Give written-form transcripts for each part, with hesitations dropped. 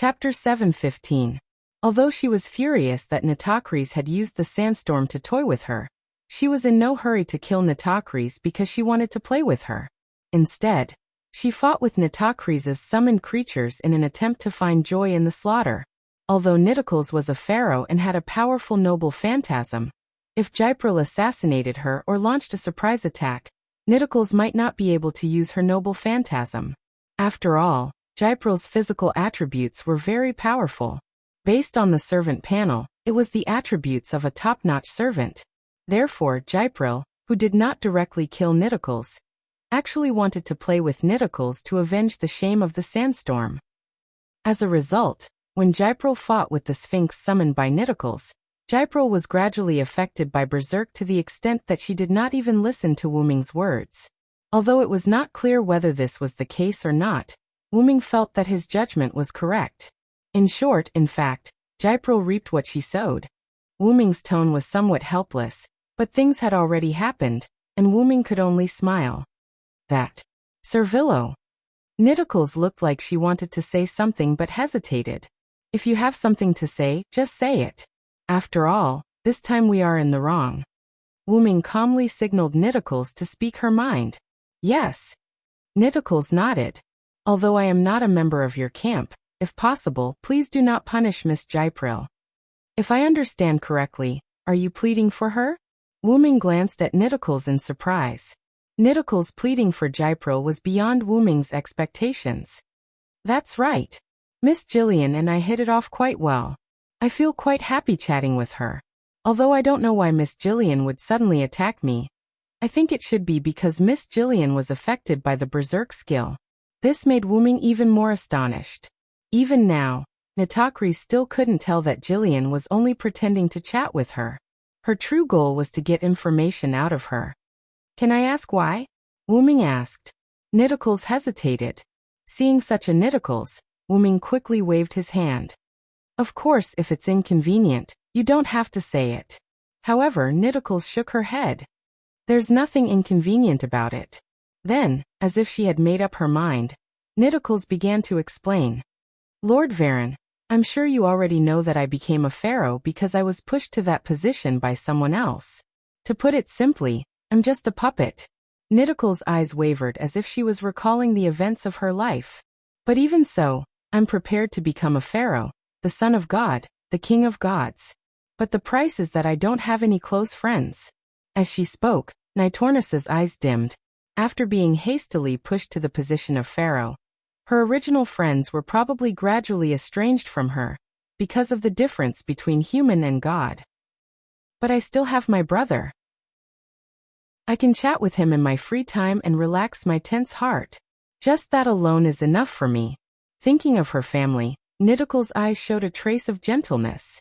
Chapter 7:15. Although she was furious that Nitocris had used the sandstorm to toy with her, she was in no hurry to kill Nitocris because she wanted to play with her. Instead, she fought with Nitocris's summoned creatures in an attempt to find joy in the slaughter. Although Nitocris was a pharaoh and had a powerful noble phantasm, if Gypril assassinated her or launched a surprise attack, Nitocris might not be able to use her noble phantasm. After all, Gypril's physical attributes were very powerful. Based on the servant panel, it was the attributes of a top-notch servant. Therefore, Gypril, who did not directly kill Nitocris, actually wanted to play with Nitocris to avenge the shame of the sandstorm. As a result, when Gypril fought with the Sphinx summoned by Nitocris, Gypril was gradually affected by Berserk to the extent that she did not even listen to Wuming's words. Although it was not clear whether this was the case or not, Wuming felt that his judgment was correct. In short, in fact, Gypril reaped what she sowed. Wuming's tone was somewhat helpless, but things had already happened, and Wuming could only smile. That Servillo. Nitocris looked like she wanted to say something but hesitated. If you have something to say, just say it. After all, this time we are in the wrong. Wuming calmly signaled Nitocris to speak her mind. Yes. Nitocris nodded. Although I am not a member of your camp, if possible, please do not punish Miss Gypril. If I understand correctly, are you pleading for her? Wuming glanced at Nitocris in surprise. Nitocris pleading for Gypril was beyond Wuming's expectations. That's right. Miss Jillian and I hit it off quite well. I feel quite happy chatting with her. Although I don't know why Miss Jillian would suddenly attack me. I think it should be because Miss Jillian was affected by the Berserk skill. This made Wuming even more astonished. Even now, Nitocris still couldn't tell that Jillian was only pretending to chat with her. Her true goal was to get information out of her. Can I ask why? Wuming asked. Nitocris hesitated. Seeing such a Nitocris, Wuming quickly waved his hand. Of course, if it's inconvenient, you don't have to say it. However, Nitocris shook her head. There's nothing inconvenient about it. Then, as if she had made up her mind, Nitocris began to explain. Lord Varen, I'm sure you already know that I became a pharaoh because I was pushed to that position by someone else. To put it simply, I'm just a puppet. Nitocris' eyes wavered as if she was recalling the events of her life. But even so, I'm prepared to become a pharaoh, the son of God, the king of gods. But the price is that I don't have any close friends. As she spoke, Nitornis's eyes dimmed. After being hastily pushed to the position of pharaoh, her original friends were probably gradually estranged from her, because of the difference between human and God. But I still have my brother. I can chat with him in my free time and relax my tense heart. Just that alone is enough for me. Thinking of her family, Nitocris' eyes showed a trace of gentleness.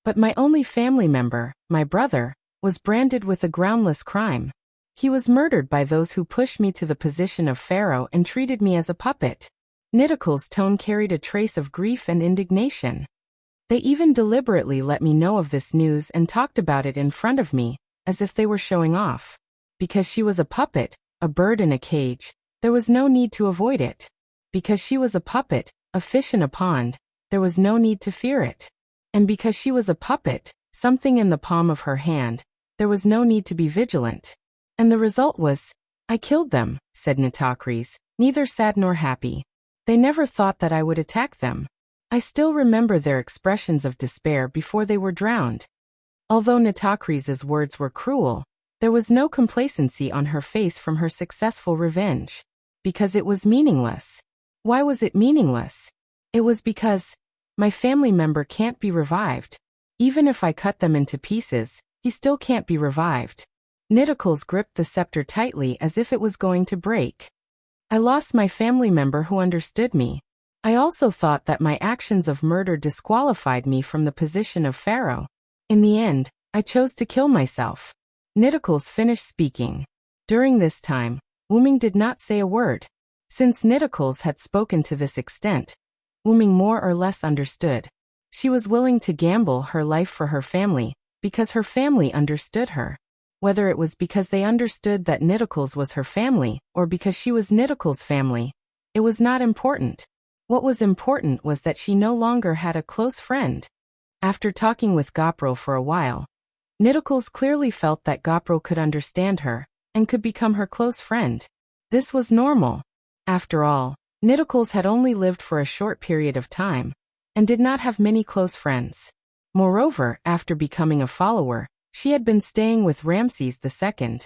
But my only family member, my brother, was branded with a groundless crime. He was murdered by those who pushed me to the position of pharaoh and treated me as a puppet. Nitocris' tone carried a trace of grief and indignation. They even deliberately let me know of this news and talked about it in front of me, as if they were showing off. Because she was a puppet, a bird in a cage, there was no need to avoid it. Because she was a puppet, a fish in a pond, there was no need to fear it. And because she was a puppet, something in the palm of her hand, there was no need to be vigilant. And the result was, I killed them, said Nitocris, neither sad nor happy. They never thought that I would attack them. I still remember their expressions of despair before they were drowned. Although Nitocris's words were cruel, there was no complacency on her face from her successful revenge. Because it was meaningless. Why was it meaningless? It was because my family member can't be revived. Even if I cut them into pieces, he still can't be revived. Nitocris gripped the scepter tightly as if it was going to break. I lost my family member who understood me. I also thought that my actions of murder disqualified me from the position of pharaoh. In the end, I chose to kill myself. Nitocris finished speaking. During this time, Wuming did not say a word. Since Nitocris had spoken to this extent, Wuming more or less understood. She was willing to gamble her life for her family, because her family understood her. Whether it was because they understood that Nitocris was her family, or because she was Nitocris' family, it was not important. What was important was that she no longer had a close friend. After talking with Gopro for a while, Nidicles clearly felt that Gopro could understand her and could become her close friend. This was normal. After all, Nidicles had only lived for a short period of time and did not have many close friends. Moreover, after becoming a follower, she had been staying with Ramses II.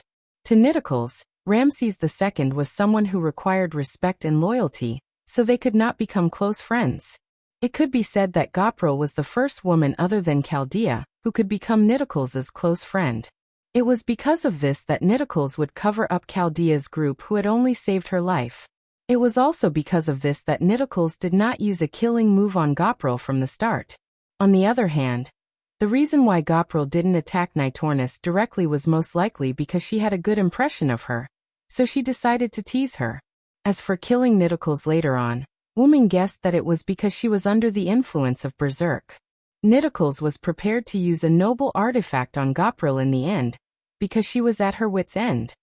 To Nidicles, Ramses II was someone who required respect and loyalty, so they could not become close friends. It could be said that Gopro was the first woman other than Chaldea who could become Nidicles' close friend. It was because of this that Nidicles would cover up Chaldea's group who had only saved her life. It was also because of this that Nidicles did not use a killing move on Gopro from the start. On the other hand, the reason why Gopro didn't attack Nitornis directly was most likely because she had a good impression of her, so she decided to tease her. As for killing Nidicles later on, Wuming guessed that it was because she was under the influence of Berserk. Nidicles was prepared to use a noble artifact on Gopro in the end, because she was at her wit's end.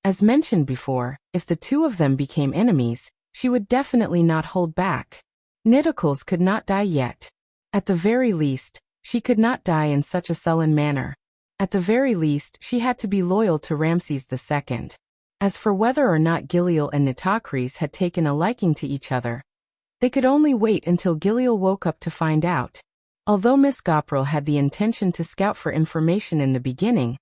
As mentioned before, if the two of them became enemies, she would definitely not hold back. Nidicles could not die yet. At the very least, she could not die in such a sullen manner. At the very least, she had to be loyal to Ramses II. As for whether or not Giliel and Nitocris had taken a liking to each other, they could only wait until Giliel woke up to find out. Although Miss Gopro had the intention to scout for information in the beginning,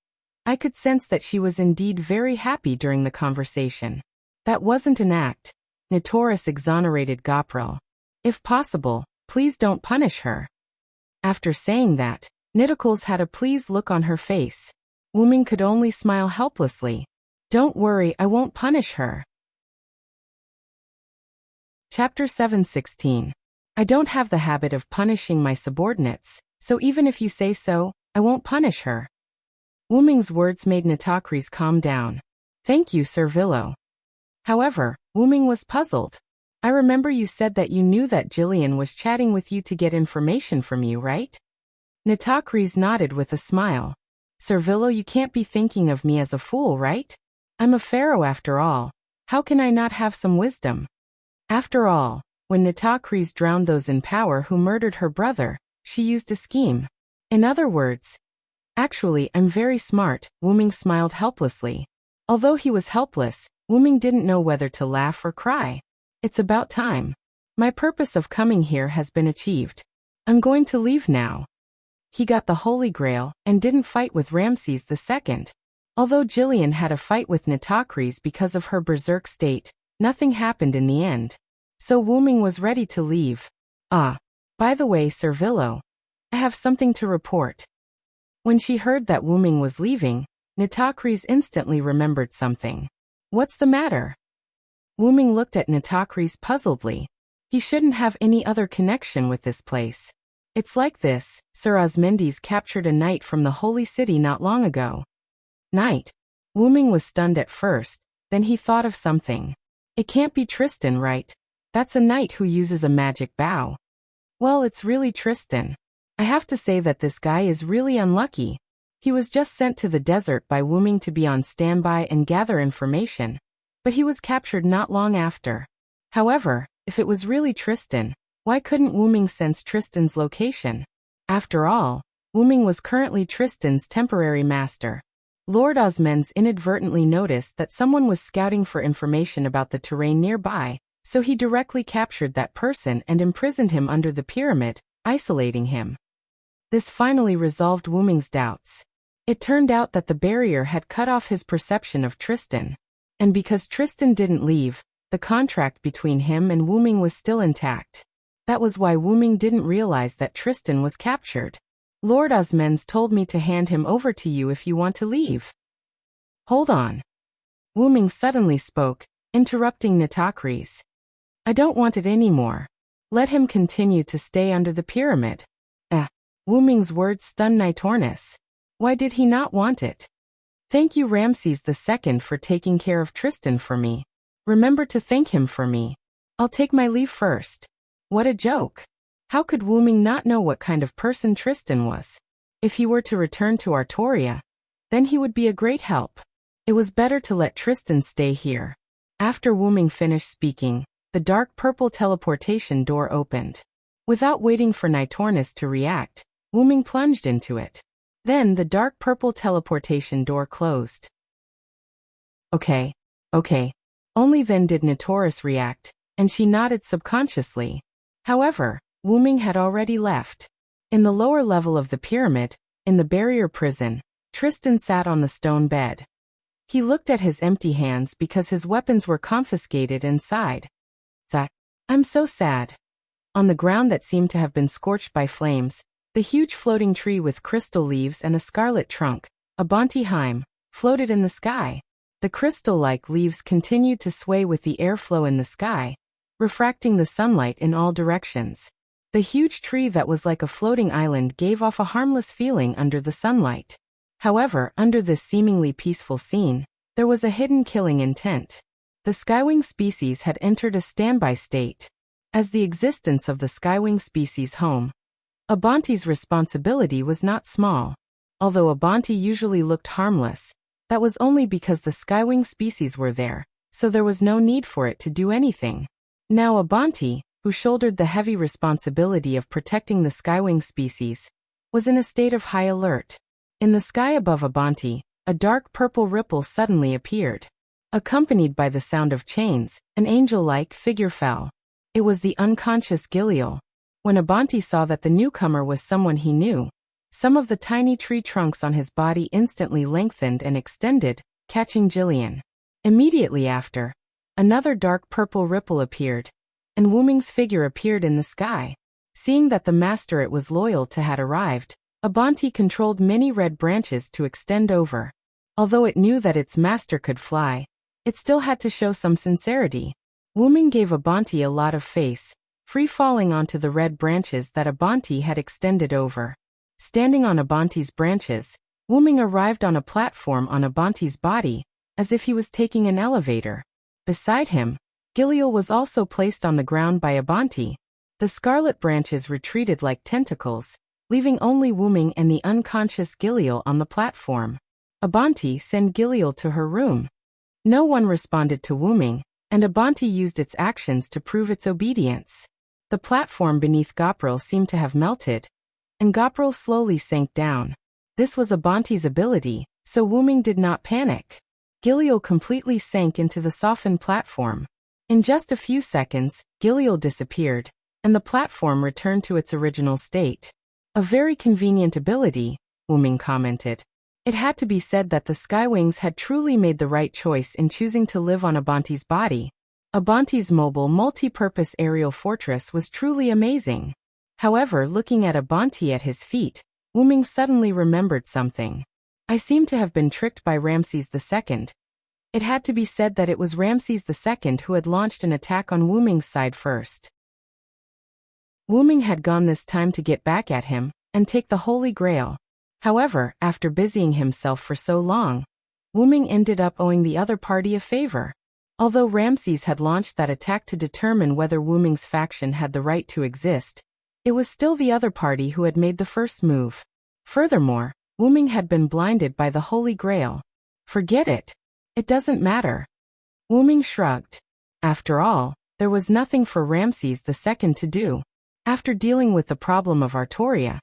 I could sense that she was indeed very happy during the conversation. That wasn't an act. Nitoris exonerated Gopro. If possible, please don't punish her. After saying that, Nidicles had a pleased look on her face. Wuming could only smile helplessly. Don't worry, I won't punish her. Chapter 7:16. I don't have the habit of punishing my subordinates, so even if you say so, I won't punish her. Wuming's words made Nitocris calm down. Thank you, Sir Villo. However, Wuming was puzzled. I remember you said that you knew that Jillian was chatting with you to get information from you, right? Nitocris nodded with a smile. Sir Villo, you can't be thinking of me as a fool, right? I'm a pharaoh after all. How can I not have some wisdom? After all, when Nitocris drowned those in power who murdered her brother, she used a scheme. In other words, actually, I'm very smart, Wuming smiled helplessly. Although he was helpless, Wuming didn't know whether to laugh or cry. It's about time. My purpose of coming here has been achieved. I'm going to leave now. He got the Holy Grail and didn't fight with Ramses II. Although Jillian had a fight with Nitocris because of her berserk state, nothing happened in the end. So Wuming was ready to leave. By the way, Sir Villo, I have something to report. When she heard that Wuming was leaving, Nitocris instantly remembered something. What's the matter? Wuming looked at Nitocris puzzledly. He shouldn't have any other connection with this place. It's like this, Sir Osmendes captured a knight from the Holy City not long ago. Knight? Wuming was stunned at first, then he thought of something. It can't be Tristan, right? That's a knight who uses a magic bow. Well, it's really Tristan. I have to say that this guy is really unlucky. He was just sent to the desert by Wuming to be on standby and gather information, but he was captured not long after. However, if it was really Tristan, why couldn't Wuming sense Tristan's location? After all, Wuming was currently Tristan's temporary master. Lord Osmendes inadvertently noticed that someone was scouting for information about the terrain nearby, so he directly captured that person and imprisoned him under the pyramid, isolating him. This finally resolved Wuming's doubts. It turned out that the barrier had cut off his perception of Tristan. And because Tristan didn't leave, the contract between him and Wuming was still intact. That was why Wuming didn't realize that Tristan was captured. Lord Osmendes told me to hand him over to you if you want to leave. Hold on. Wuming suddenly spoke, interrupting Nitocris. I don't want it anymore. Let him continue to stay under the pyramid. Wuming's words stunned Nitornis. Why did he not want it? Thank you Ramses II for taking care of Tristan for me. Remember to thank him for me. I'll take my leave first. What a joke. How could Wuming not know what kind of person Tristan was? If he were to return to Artoria, then he would be a great help. It was better to let Tristan stay here. After Wuming finished speaking, the dark purple teleportation door opened. Without waiting for Nitornis to react, Wuming plunged into it. Then the dark purple teleportation door closed. Okay. Only then did Nitornis react, and she nodded subconsciously. However, Wuming had already left. In the lower level of the pyramid, in the barrier prison, Tristan sat on the stone bed. He looked at his empty hands because his weapons were confiscated and sighed. I'm so sad. On the ground that seemed to have been scorched by flames, the huge floating tree with crystal leaves and a scarlet trunk, a Bonteheim, floated in the sky. The crystal-like leaves continued to sway with the airflow in the sky, refracting the sunlight in all directions. The huge tree that was like a floating island gave off a harmless feeling under the sunlight. However, under this seemingly peaceful scene, there was a hidden killing intent. The skywing species had entered a standby state. As the existence of the skywing species home, Abanti's responsibility was not small. Although Abanti usually looked harmless, that was only because the skywing species were there, so there was no need for it to do anything. Now Abanti, who shouldered the heavy responsibility of protecting the skywing species, was in a state of high alert. In the sky above Abanti, a dark purple ripple suddenly appeared. Accompanied by the sound of chains, an angel-like figure fell. It was the unconscious Giliel. When Abanti saw that the newcomer was someone he knew, some of the tiny tree trunks on his body instantly lengthened and extended, catching Jillian. Immediately after, another dark purple ripple appeared, and Wuming's figure appeared in the sky. Seeing that the master it was loyal to had arrived, Abanti controlled many red branches to extend over. Although it knew that its master could fly, it still had to show some sincerity. Wuming gave Abanti a lot of face, free-falling onto the red branches that Abanti had extended over. Standing on Abanti's branches, Wuming arrived on a platform on Abanti's body, as if he was taking an elevator. Beside him, Giliel was also placed on the ground by Abanti. The scarlet branches retreated like tentacles, leaving only Wuming and the unconscious Giliel on the platform. Abanti sent Giliel to her room. No one responded to Wuming, and Abanti used its actions to prove its obedience. The platform beneath Gopril seemed to have melted, and Gopril slowly sank down. This was Abanti's ability, so Wuming did not panic. Giliel completely sank into the softened platform. In just a few seconds, Giliel disappeared, and the platform returned to its original state. A very convenient ability, Wuming commented. It had to be said that the Skywings had truly made the right choice in choosing to live on Abanti's body. Abanti's mobile, multi-purpose aerial fortress was truly amazing. However, looking at Abanti at his feet, Wuming suddenly remembered something. I seem to have been tricked by Ramses II. It had to be said that it was Ramses II who had launched an attack on Wuming's side first. Wuming had gone this time to get back at him and take the Holy Grail. However, after busying himself for so long, Wuming ended up owing the other party a favor. Although Ramses had launched that attack to determine whether Wuming's faction had the right to exist, it was still the other party who had made the first move. Furthermore, Wuming had been blinded by the Holy Grail. Forget it. It doesn't matter. Wuming shrugged. After all, there was nothing for Ramses II to do. After dealing with the problem of Artoria,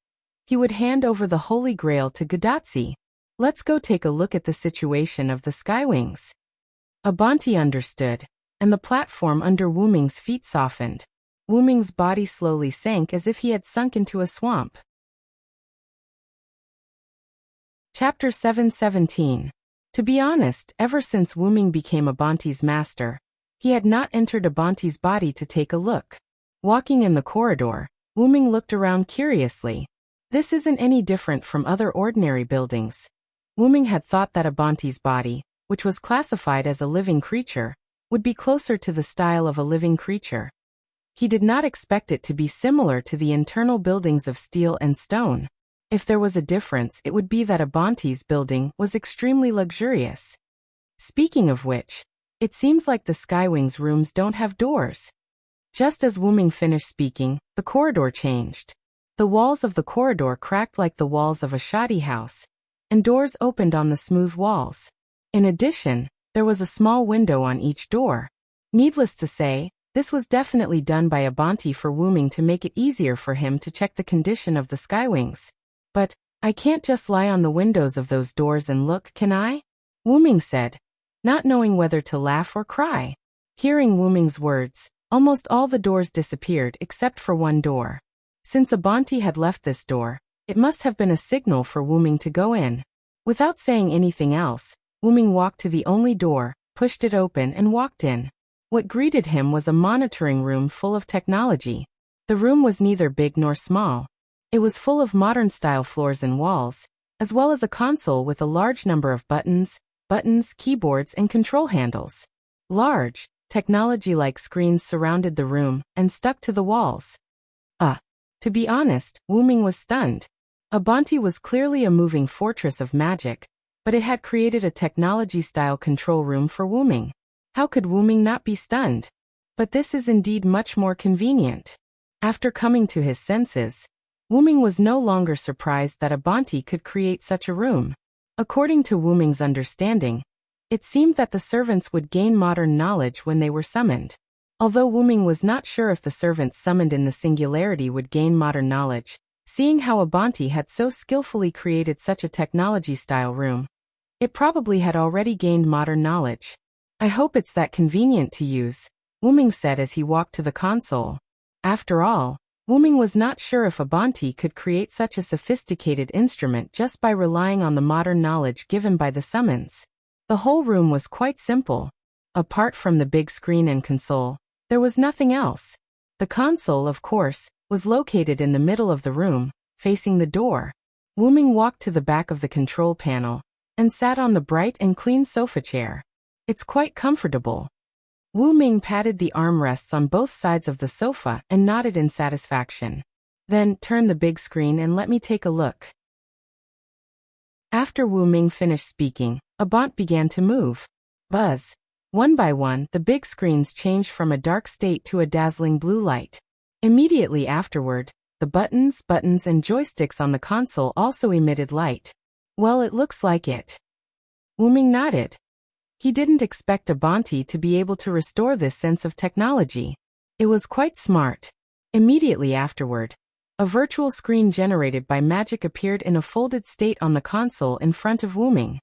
he would hand over the Holy Grail to Gadatsi. Let's go take a look at the situation of the Skywings. Abanti understood, and the platform under Wuming's feet softened. Wuming's body slowly sank as if he had sunk into a swamp. Chapter 717. To be honest, ever since Wuming became Abanti's master, he had not entered Abanti's body to take a look. Walking in the corridor, Wuming looked around curiously. This isn't any different from other ordinary buildings. Wuming had thought that Abanti's body, which was classified as a living creature, would be closer to the style of a living creature. He did not expect it to be similar to the internal buildings of steel and stone. If there was a difference, it would be that Abanti's building was extremely luxurious. Speaking of which, it seems like the Skywings' rooms don't have doors. Just as Wuming finished speaking, the corridor changed. The walls of the corridor cracked like the walls of a shoddy house, and doors opened on the smooth walls. In addition, there was a small window on each door. Needless to say, This was definitely done by Abanti for Wuming to make it easier for him to check the condition of the skywings. But, I can't just lie on the windows of those doors and look, can I? Wuming said, not knowing whether to laugh or cry. Hearing Wuming's words, almost all the doors disappeared except for one door. Since Abanti had left this door, it must have been a signal for Wuming to go in. Without saying anything else, Wuming walked to the only door, pushed it open and walked in. What greeted him was a monitoring room full of technology. The room was neither big nor small. It was full of modern-style floors and walls, as well as a console with a large number of buttons, keyboards and control handles. Large, technology-like screens surrounded the room and stuck to the walls. To be honest, Wuming was stunned. Abanti was clearly a moving fortress of magic, but it had created a technology-style control room for Wuming. How could Wuming not be stunned? But this is indeed much more convenient. After coming to his senses, Wuming was no longer surprised that Abanti could create such a room. According to Wuming's understanding, it seemed that the servants would gain modern knowledge when they were summoned. Although Wuming was not sure if the servants summoned in the singularity would gain modern knowledge, seeing how Abanti had so skillfully created such a technology-style room, it probably had already gained modern knowledge. I hope it's that convenient to use, Wuming said as he walked to the console. After all, Wuming was not sure if Abanti could create such a sophisticated instrument just by relying on the modern knowledge given by the summons. The whole room was quite simple. Apart from the big screen and console, there was nothing else. The console, of course, was located in the middle of the room, facing the door. Wuming walked to the back of the control panel and sat on the bright and clean sofa chair. It's quite comfortable. Wuming patted the armrests on both sides of the sofa and nodded in satisfaction. Then, turn the big screen and let me take a look. After Wuming finished speaking, Abant began to move. Buzz. One by one, the big screens changed from a dark state to a dazzling blue light. Immediately afterward, the buttons and joysticks on the console also emitted light. Well, it looks like it. Wuming nodded. He didn't expect Abanti to be able to restore this sense of technology. It was quite smart. Immediately afterward, a virtual screen generated by magic appeared in a folded state on the console in front of Wuming.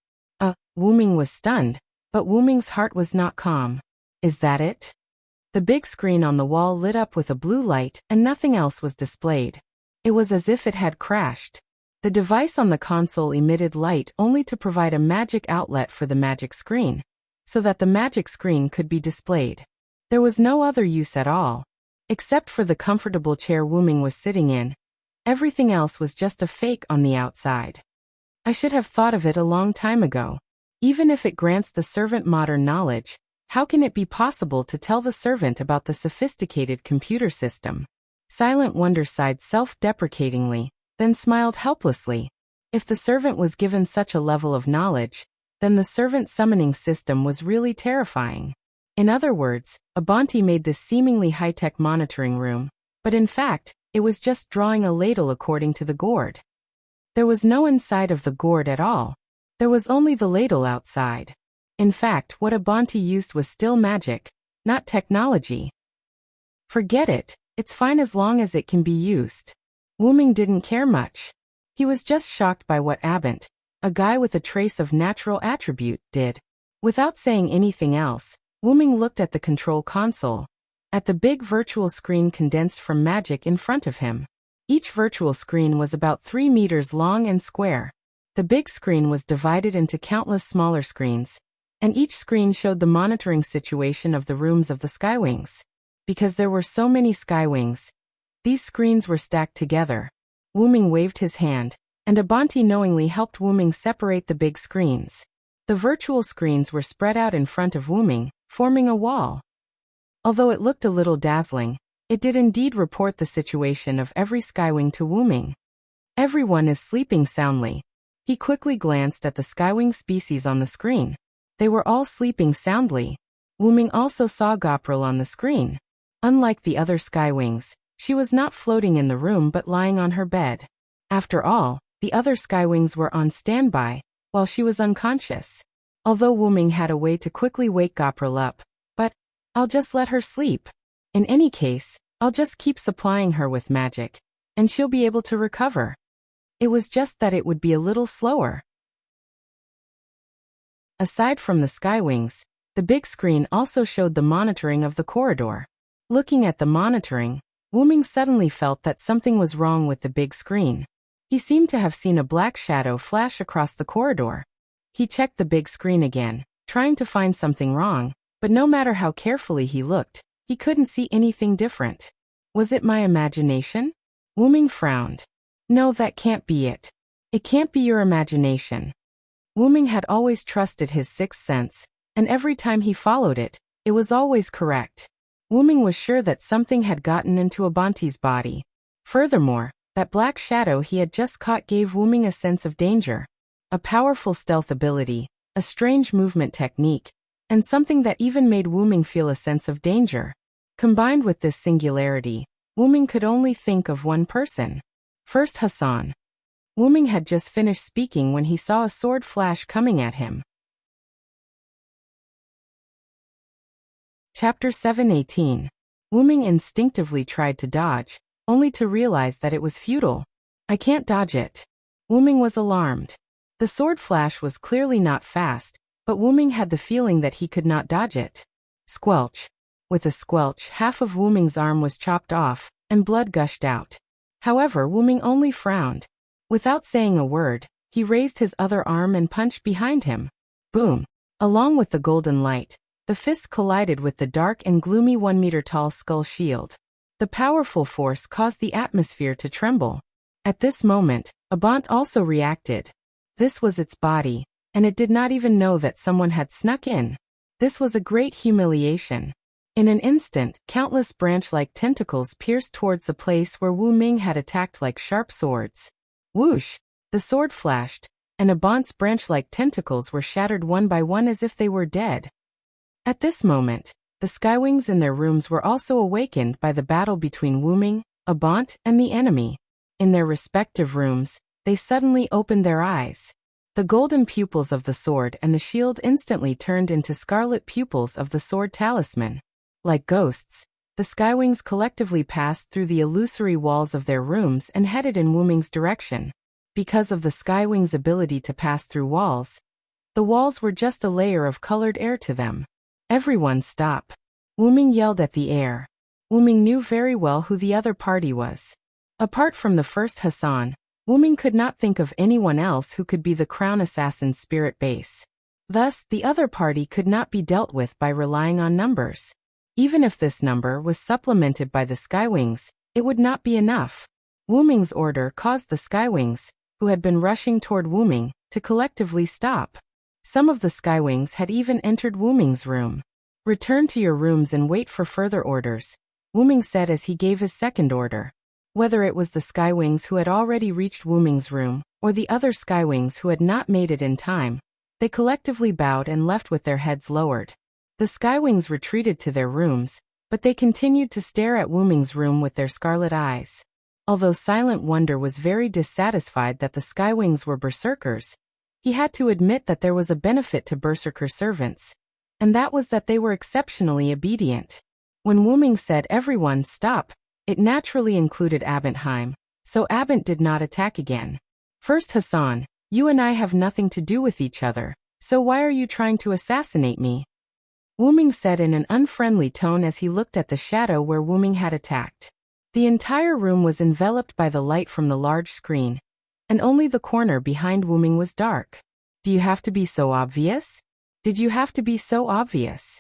Wuming was stunned, but Wuming's heart was not calm. Is that it? The big screen on the wall lit up with a blue light and nothing else was displayed. It was as if it had crashed. The device on the console emitted light only to provide a magic outlet for the magic screen, so that the magic screen could be displayed. There was no other use at all. Except for the comfortable chair Wuming was sitting in, everything else was just a fake on the outside. I should have thought of it a long time ago. Even if it grants the servant modern knowledge, how can it be possible to tell the servant about the sophisticated computer system? Silent Wonder sighed self-deprecatingly, then smiled helplessly. If the servant was given such a level of knowledge, then the servant summoning system was really terrifying. In other words, Abanti made this seemingly high-tech monitoring room, but in fact, it was just drawing a ladle according to the gourd. There was no inside of the gourd at all. There was only the ladle outside. In fact, what Abanti used was still magic, not technology. Forget it, it's fine as long as it can be used. Wuming didn't care much. He was just shocked by what Abant, a guy with a trace of natural attribute, did. Without saying anything else, Wuming looked at the control console, at the big virtual screen condensed from magic in front of him. Each virtual screen was about 3 meters long and square. The big screen was divided into countless smaller screens, and each screen showed the monitoring situation of the rooms of the skywings. Because there were so many skywings, these screens were stacked together. Wuming waved his hand, and Abanti knowingly helped Wuming separate the big screens. The virtual screens were spread out in front of Wuming, forming a wall. Although it looked a little dazzling, it did indeed report the situation of every skywing to Wuming. Everyone is sleeping soundly. He quickly glanced at the skywing species on the screen. They were all sleeping soundly. Wuming also saw Gopril on the screen. Unlike the other skywings, she was not floating in the room but lying on her bed. After all, the other skywings were on standby, while she was unconscious. Although Wuming had a way to quickly wake Gopril up, but, I'll just let her sleep. In any case, I'll just keep supplying her with magic, and she'll be able to recover. It was just that it would be a little slower. Aside from the skywings, the big screen also showed the monitoring of the corridor. Looking at the monitoring, Wuming suddenly felt that something was wrong with the big screen. He seemed to have seen a black shadow flash across the corridor. He checked the big screen again, trying to find something wrong, but no matter how carefully he looked, he couldn't see anything different. Was it my imagination? Wuming frowned. No, that can't be it. It can't be your imagination. Wuming had always trusted his sixth sense, and every time he followed it, it was always correct. Wuming was sure that something had gotten into Abanti's body. Furthermore, that black shadow he had just caught gave Wuming a sense of danger. A powerful stealth ability, a strange movement technique, and something that even made Wuming feel a sense of danger. Combined with this singularity, Wuming could only think of one person. First Hassan. Wuming had just finished speaking when he saw a sword flash coming at him. Chapter 7:18. Wuming instinctively tried to dodge, only to realize that it was futile. I can't dodge it. Wuming was alarmed. The sword flash was clearly not fast, but Wuming had the feeling that he could not dodge it. Squelch. With a squelch, half of Wuming's arm was chopped off, and blood gushed out. However, Wuming only frowned. Without saying a word, he raised his other arm and punched behind him. Boom! Along with the golden light, the fist collided with the dark and gloomy 1-meter-tall skull shield. The powerful force caused the atmosphere to tremble. At this moment, Abant also reacted. This was its body, and it did not even know that someone had snuck in. This was a great humiliation. In an instant, countless branch-like tentacles pierced towards the place where Wu Ming had attacked like sharp swords. Whoosh! The sword flashed, and Abant's branch-like tentacles were shattered one by one as if they were dead. At this moment, the skywings in their rooms were also awakened by the battle between Wu Ming, Abant, and the enemy. In their respective rooms, they suddenly opened their eyes. The golden pupils of the sword and the shield instantly turned into scarlet pupils of the sword talisman. Like ghosts, the skywings collectively passed through the illusory walls of their rooms and headed in Wu Ming's direction. Because of the skywings' ability to pass through walls, the walls were just a layer of colored air to them. Everyone stop. Wu Ming yelled at the air. Wu Ming knew very well who the other party was. Apart from the first Hassan, Wu Ming could not think of anyone else who could be the crown assassin's spirit base. Thus, the other party could not be dealt with by relying on numbers. Even if this number was supplemented by the skywings, it would not be enough. Wu Ming's order caused the skywings, who had been rushing toward Wu Ming, to collectively stop. Some of the skywings had even entered Wu Ming's room. Return to your rooms and wait for further orders, Wu Ming said as he gave his second order. Whether it was the skywings who had already reached Wu Ming's room, or the other skywings who had not made it in time, they collectively bowed and left with their heads lowered. The skywings retreated to their rooms, but they continued to stare at Wu Ming's room with their scarlet eyes. Although Silent Wonder was very dissatisfied that the skywings were berserkers, he had to admit that there was a benefit to berserker servants, and that was that they were exceptionally obedient. When Wu Ming said everyone stop, it naturally included Abantheim, so Abant did not attack again. First Hassan, you and I have nothing to do with each other, so why are you trying to assassinate me? Wu Ming said in an unfriendly tone as he looked at the shadow where Wu Ming had attacked. The entire room was enveloped by the light from the large screen, and only the corner behind Wu Ming was dark. Do you have to be so obvious? Did you have to be so obvious?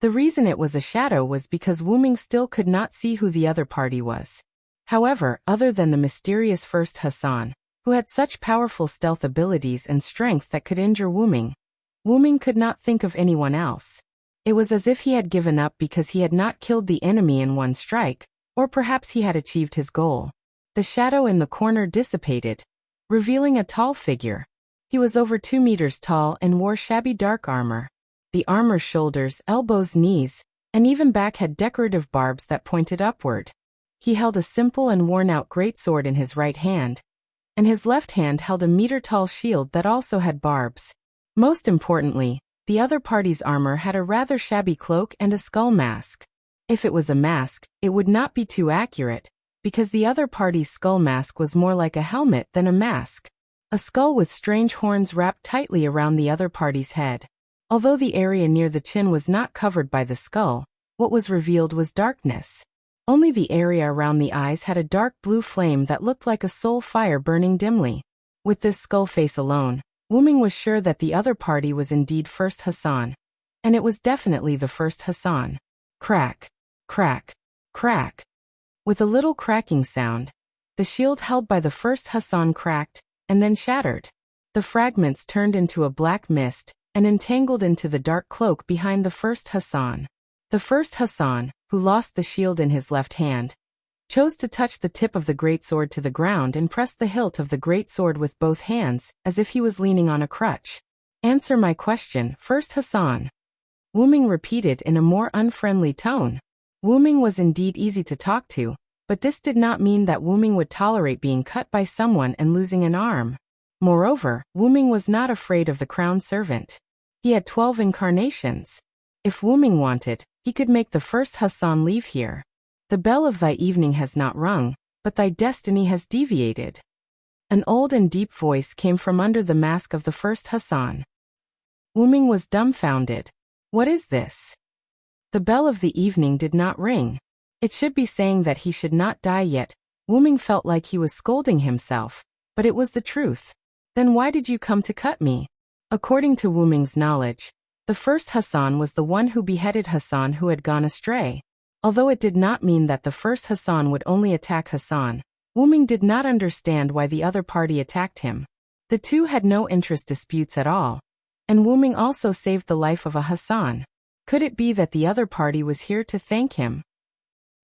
The reason it was a shadow was because Wu Ming still could not see who the other party was. However, other than the mysterious first Hassan, who had such powerful stealth abilities and strength that could injure Wu Ming could not think of anyone else. It was as if he had given up because he had not killed the enemy in one strike, or perhaps he had achieved his goal. The shadow in the corner dissipated, revealing a tall figure. He was over 2 meters tall and wore shabby dark armor. The armor's shoulders, elbows, knees, and even back had decorative barbs that pointed upward. He held a simple and worn-out greatsword in his right hand, and his left hand held a meter-tall shield that also had barbs. Most importantly, The other party's armor had a rather shabby cloak and a skull mask. If it was a mask, it would not be too accurate, because the other party's skull mask was more like a helmet than a mask. A skull with strange horns wrapped tightly around the other party's head. Although the area near the chin was not covered by the skull, what was revealed was darkness. Only the area around the eyes had a dark blue flame that looked like a soul fire burning dimly. With this skull face alone, Wuming was sure that the other party was indeed First Hassan. And it was definitely the First Hassan. Crack, crack, crack. With a little cracking sound, the shield held by the First Hassan cracked, and then shattered. The fragments turned into a black mist, and entangled into the dark cloak behind the First Hassan. The First Hassan, who lost the shield in his left hand, chose to touch the tip of the greatsword to the ground and press the hilt of the greatsword with both hands, as if he was leaning on a crutch. Answer my question, First Hassan. Wuming repeated in a more unfriendly tone. Wuming was indeed easy to talk to, but this did not mean that Wuming would tolerate being cut by someone and losing an arm. Moreover, Wuming was not afraid of the crown servant. He had 12 incarnations. If Wuming wanted, he could make the First Hassan leave here. The bell of thy evening has not rung, but thy destiny has deviated. An old and deep voice came from under the mask of the First Hassan. Wuming was dumbfounded. What is this? The bell of the evening did not ring. It should be saying that he should not die yet. Wuming felt like he was scolding himself, but it was the truth. Then why did you come to cut me? According to Wuming's knowledge, the First Hassan was the one who beheaded Hassan who had gone astray. Although it did not mean that the First Hassan would only attack Hassan, Wuming did not understand why the other party attacked him. The two had no interest disputes at all, and Wuming also saved the life of a Hassan. Could it be that the other party was here to thank him?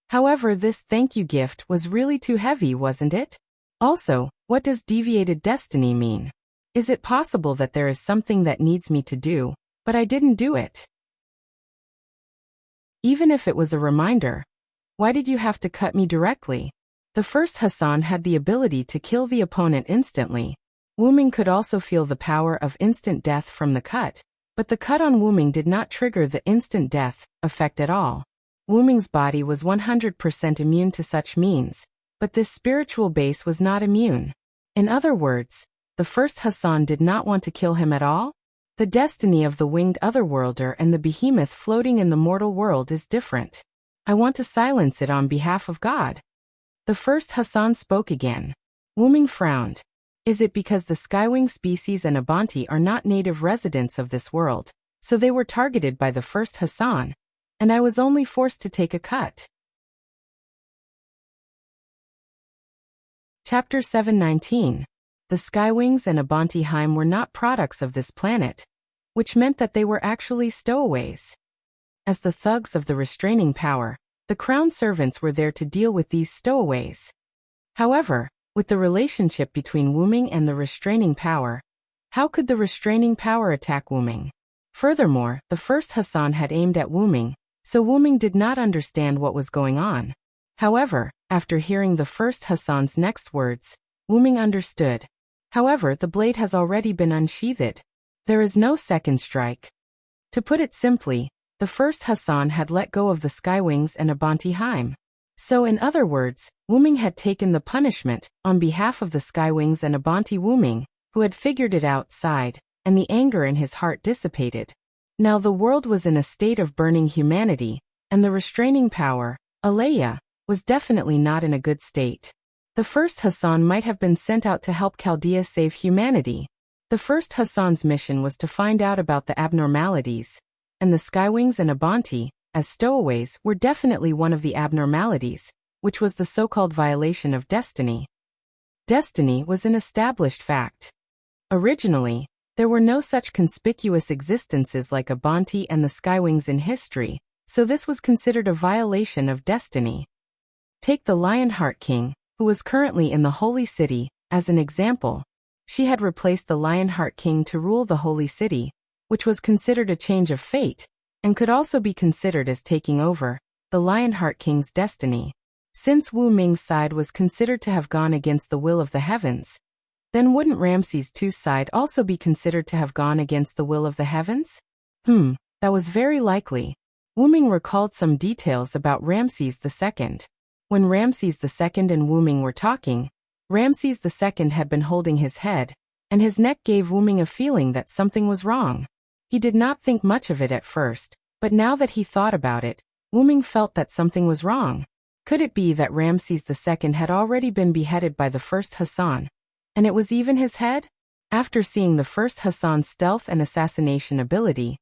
However, this thank you gift was really too heavy, wasn't it? Also, what does deviated destiny mean? Is it possible that there is something that needs me to do, but I didn't do it? Even if it was a reminder, why did you have to cut me directly? The First Hassan had the ability to kill the opponent instantly. Wuming could also feel the power of instant death from the cut, but the cut on Wuming did not trigger the instant death effect at all. Wuming's body was 100% immune to such means, but this spiritual base was not immune. In other words, the First Hassan did not want to kill him at all? The destiny of the winged otherworlder and the behemoth floating in the mortal world is different. I want to silence it on behalf of God. The First Hassan spoke again. Wuming frowned. Is it because the skywing species and Abanti are not native residents of this world, so they were targeted by the First Hassan, and I was only forced to take a cut? Chapter 719. The Skywings and Abanti were not products of this planet, which meant that they were actually stowaways. As the thugs of the restraining power, the crown servants were there to deal with these stowaways. However, with the relationship between Wuming and the restraining power, how could the restraining power attack Wuming? Furthermore, the First Hassan had aimed at Wuming, so Wuming did not understand what was going on. However, after hearing the First Hassan's next words, Wuming understood. However, the blade has already been unsheathed. There is no second strike. To put it simply, the First Hassan had let go of the Skywings and Abanti. So in other words, Wuming had taken the punishment on behalf of the Skywings and Abanti. Wuming, who had figured it out, sighed, and the anger in his heart dissipated. Now the world was in a state of burning humanity, and the restraining power, Alea, was definitely not in a good state. The First Hassan might have been sent out to help Chaldea save humanity. The First Hassan's mission was to find out about the abnormalities, and the Skywings and Abanti, as stowaways, were definitely one of the abnormalities, which was the so-called violation of destiny. Destiny was an established fact. Originally, there were no such conspicuous existences like Abanti and the Skywings in history, so this was considered a violation of destiny. Take the Lionheart King, who was currently in the Holy City, as an example. She had replaced the Lionheart King to rule the Holy City, which was considered a change of fate, and could also be considered as taking over the Lionheart King's destiny. Since Wu Ming's side was considered to have gone against the will of the heavens, then wouldn't Ramses II's side also be considered to have gone against the will of the heavens? That was very likely. Wu Ming recalled some details about Ramses II. When Ramses II and Wu Ming were talking, Ramses II had been holding his head, and his neck gave Wu Ming a feeling that something was wrong. He did not think much of it at first, but now that he thought about it, Wu Ming felt that something was wrong. Could it be that Ramses II had already been beheaded by the first Hassan, and it was even his head? After seeing the first Hassan's stealth and assassination ability,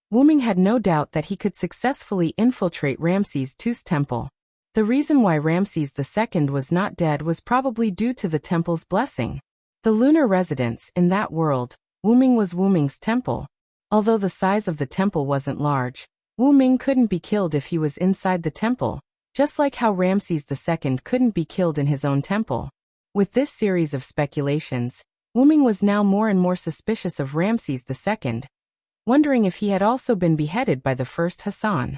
Wu Ming had no doubt that he could successfully infiltrate Ramses II's temple. The reason why Ramses II was not dead was probably due to the temple's blessing. The lunar residence in that world, Wu Ming was Wu Ming's temple. Although the size of the temple wasn't large, Wu Ming couldn't be killed if he was inside the temple, just like how Ramses II couldn't be killed in his own temple. With this series of speculations, Wu Ming was now more and more suspicious of Ramses II, wondering if he had also been beheaded by the first Hassan.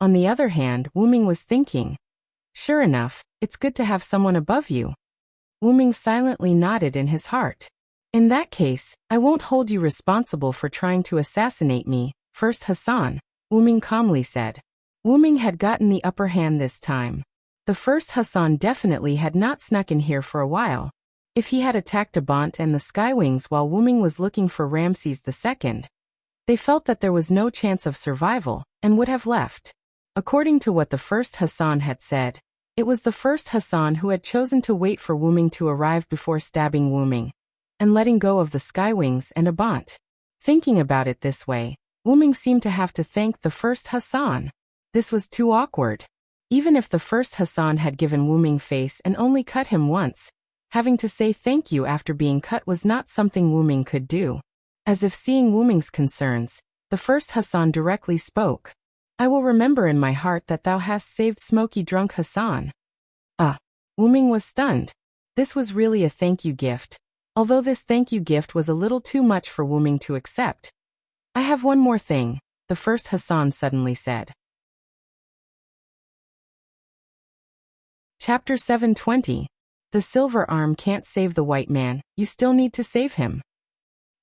On the other hand, Wu Ming was thinking, sure enough, it's good to have someone above you. Wu Ming silently nodded in his heart. In that case, I won't hold you responsible for trying to assassinate me, first Hassan, Wu Ming calmly said. Wu Ming had gotten the upper hand this time. The first Hassan definitely had not snuck in here for a while. If he had attacked Abant and the Skywings while Wu Ming was looking for Ramses II, they felt that there was no chance of survival, and would have left. According to what the first Hassan had said, it was the first Hassan who had chosen to wait for Wu Ming to arrive before stabbing Wu Ming and letting go of the Skywings and Abant. Thinking about it this way, Wu Ming seemed to have to thank the first Hassan. This was too awkward. Even if the first Hassan had given Wu Ming face and only cut him once, having to say thank you after being cut was not something Wu Ming could do. As if seeing Wu Ming's concerns, the first Hassan directly spoke. I will remember in my heart that thou hast saved Smoky Drunk Hassan. Wu Ming was stunned. This was really a thank you gift, although this thank you gift was a little too much for Wu Ming to accept. I have one more thing, the first Hassan suddenly said. Chapter 720. The silver arm can't save the white man, you still need to save him.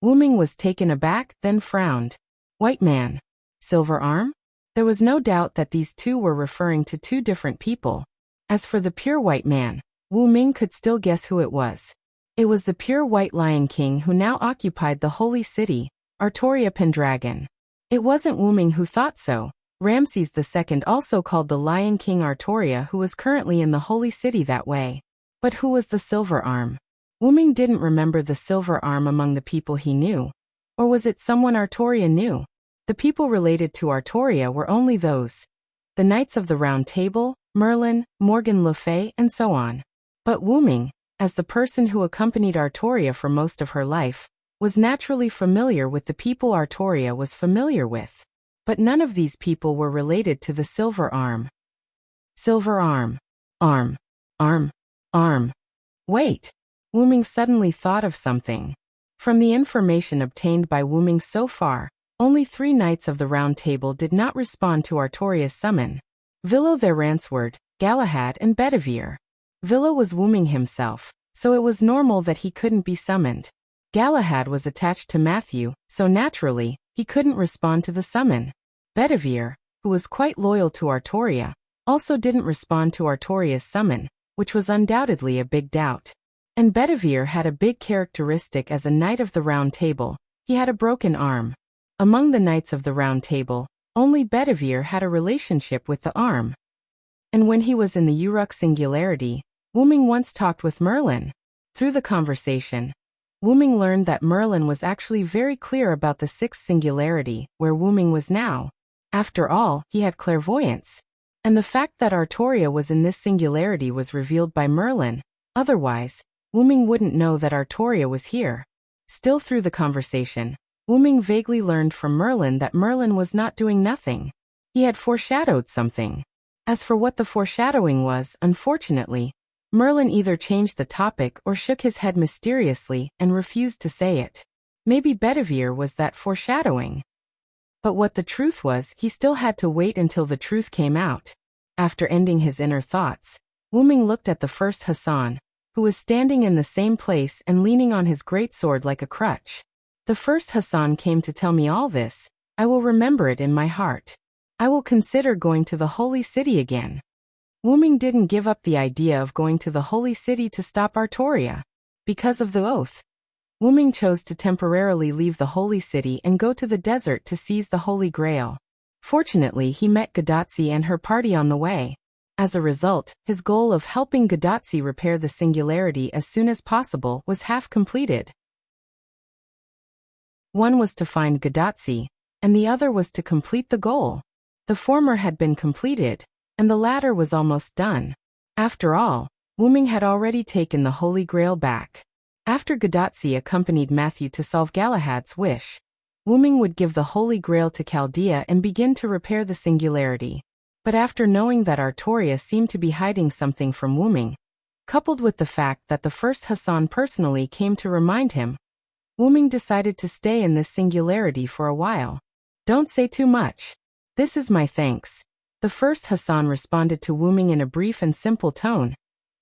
Wu Ming was taken aback, then frowned. White man. Silver arm? There was no doubt that these two were referring to two different people. As for the pure white man, Wu Ming could still guess who it was. It was the pure white Lion King who now occupied the holy city, Artoria Pendragon. It wasn't Wu Ming who thought so. Ramses II also called the Lion King Artoria, who was currently in the holy city that way. But who was the silver arm? Wu Ming didn't remember the silver arm among the people he knew. Or was it someone Artoria knew? The people related to Artoria were only those. The Knights of the Round Table, Merlin, Morgan Le Fay, and so on. But Wu Ming, as the person who accompanied Artoria for most of her life, was naturally familiar with the people Artoria was familiar with. But none of these people were related to the silver arm. Silver arm. Arm. Arm. Arm. Wait. Wu Ming suddenly thought of something. From the information obtained by Wu Ming so far, only 3 Knights of the Round Table did not respond to Artoria's summon. Villo their Ransword, Galahad and Bedivere. Villo was Wu Ming himself, so it was normal that he couldn't be summoned. Galahad was attached to Matthew, so naturally, he couldn't respond to the summon. Bedivere, who was quite loyal to Artoria, also didn't respond to Artoria's summon, which was undoubtedly a big doubt. And Bedivere had a big characteristic as a Knight of the Round Table. He had a broken arm. Among the Knights of the Round Table, only Bedivere had a relationship with the arm. And when he was in the Uruk Singularity, Wu Ming once talked with Merlin. Through the conversation, Wu Ming learned that Merlin was actually very clear about the 6th Singularity, where Wu Ming was now. After all, he had clairvoyance. And the fact that Artoria was in this singularity was revealed by Merlin. Otherwise, Wu Ming wouldn't know that Artoria was here. Still through the conversation, Wu Ming vaguely learned from Merlin that Merlin was not doing nothing. He had foreshadowed something. As for what the foreshadowing was, unfortunately, Merlin either changed the topic or shook his head mysteriously and refused to say it. Maybe Bedivere was that foreshadowing. But what the truth was, he still had to wait until the truth came out. After ending his inner thoughts, Wu Ming looked at the first Hassan, who was standing in the same place and leaning on his greatsword like a crutch. The first Hassan came to tell me all this. I will remember it in my heart. I will consider going to the holy city again. Wu Ming didn't give up the idea of going to the holy city to stop Artoria. Because of the oath, Wu Ming chose to temporarily leave the holy city and go to the desert to seize the Holy Grail. Fortunately, he met Gadatsi and her party on the way. As a result, his goal of helping Gadatsi repair the singularity as soon as possible was half completed. One was to find Gadatsi, and the other was to complete the goal. The former had been completed, and the latter was almost done. After all, Wu Ming had already taken the Holy Grail back. After Gadatsi accompanied Matthew to solve Galahad's wish, Wu Ming would give the Holy Grail to Chaldea and begin to repair the singularity. But after knowing that Artoria seemed to be hiding something from Wu Ming, coupled with the fact that the first Hassan personally came to remind him, Wu Ming decided to stay in this singularity for a while. Don't say too much. This is my thanks. The first Hassan responded to Wu Ming in a brief and simple tone,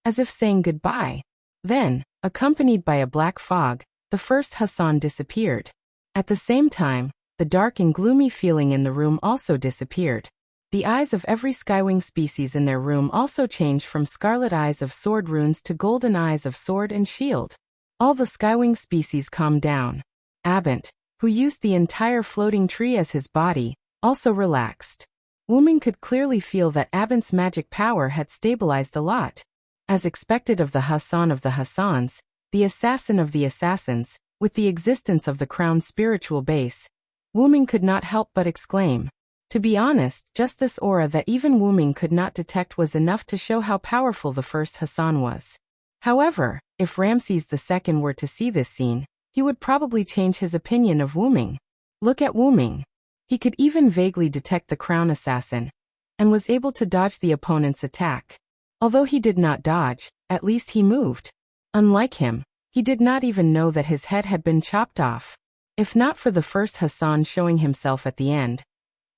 as if saying goodbye. Then, accompanied by a black fog, the first Hassan disappeared. At the same time, the dark and gloomy feeling in the room also disappeared. The eyes of every skywing species in their room also changed from scarlet eyes of sword runes to golden eyes of sword and shield. All the skywing species calmed down. Abent, who used the entire floating tree as his body, also relaxed. Wu Ming could clearly feel that Abent's magic power had stabilized a lot. As expected of the Hassan of the Hassans, the assassin of the assassins, with the existence of the crown's spiritual base, Wu Ming could not help but exclaim. To be honest, just this aura that even Wu Ming could not detect was enough to show how powerful the first Hassan was. However, if Ramses II were to see this scene, he would probably change his opinion of Wu Ming. Look at Wu Ming. He could even vaguely detect the crown assassin, and was able to dodge the opponent's attack. Although he did not dodge, at least he moved. Unlike him, he did not even know that his head had been chopped off. If not for the first Hassan showing himself at the end,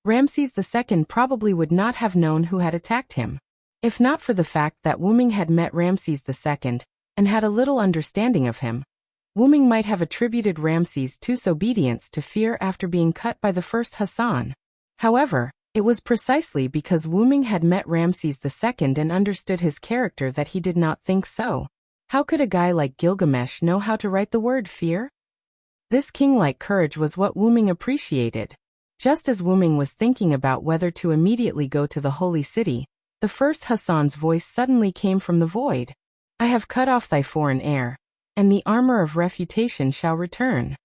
Ramses II probably would not have known who had attacked him. If not for the fact that Wu Ming had met Ramses II, and had a little understanding of him, Wu Ming might have attributed Ramses' obedience to fear after being cut by the first Hassan. However, it was precisely because Wu Ming had met Ramses II and understood his character that he did not think so. How could a guy like Gilgamesh know how to write the word fear? This king-like courage was what Wu Ming appreciated. Just as Wu Ming was thinking about whether to immediately go to the holy city, the first Hassan's voice suddenly came from the void. I have cut off thy foreign air, and the armor of refutation shall return.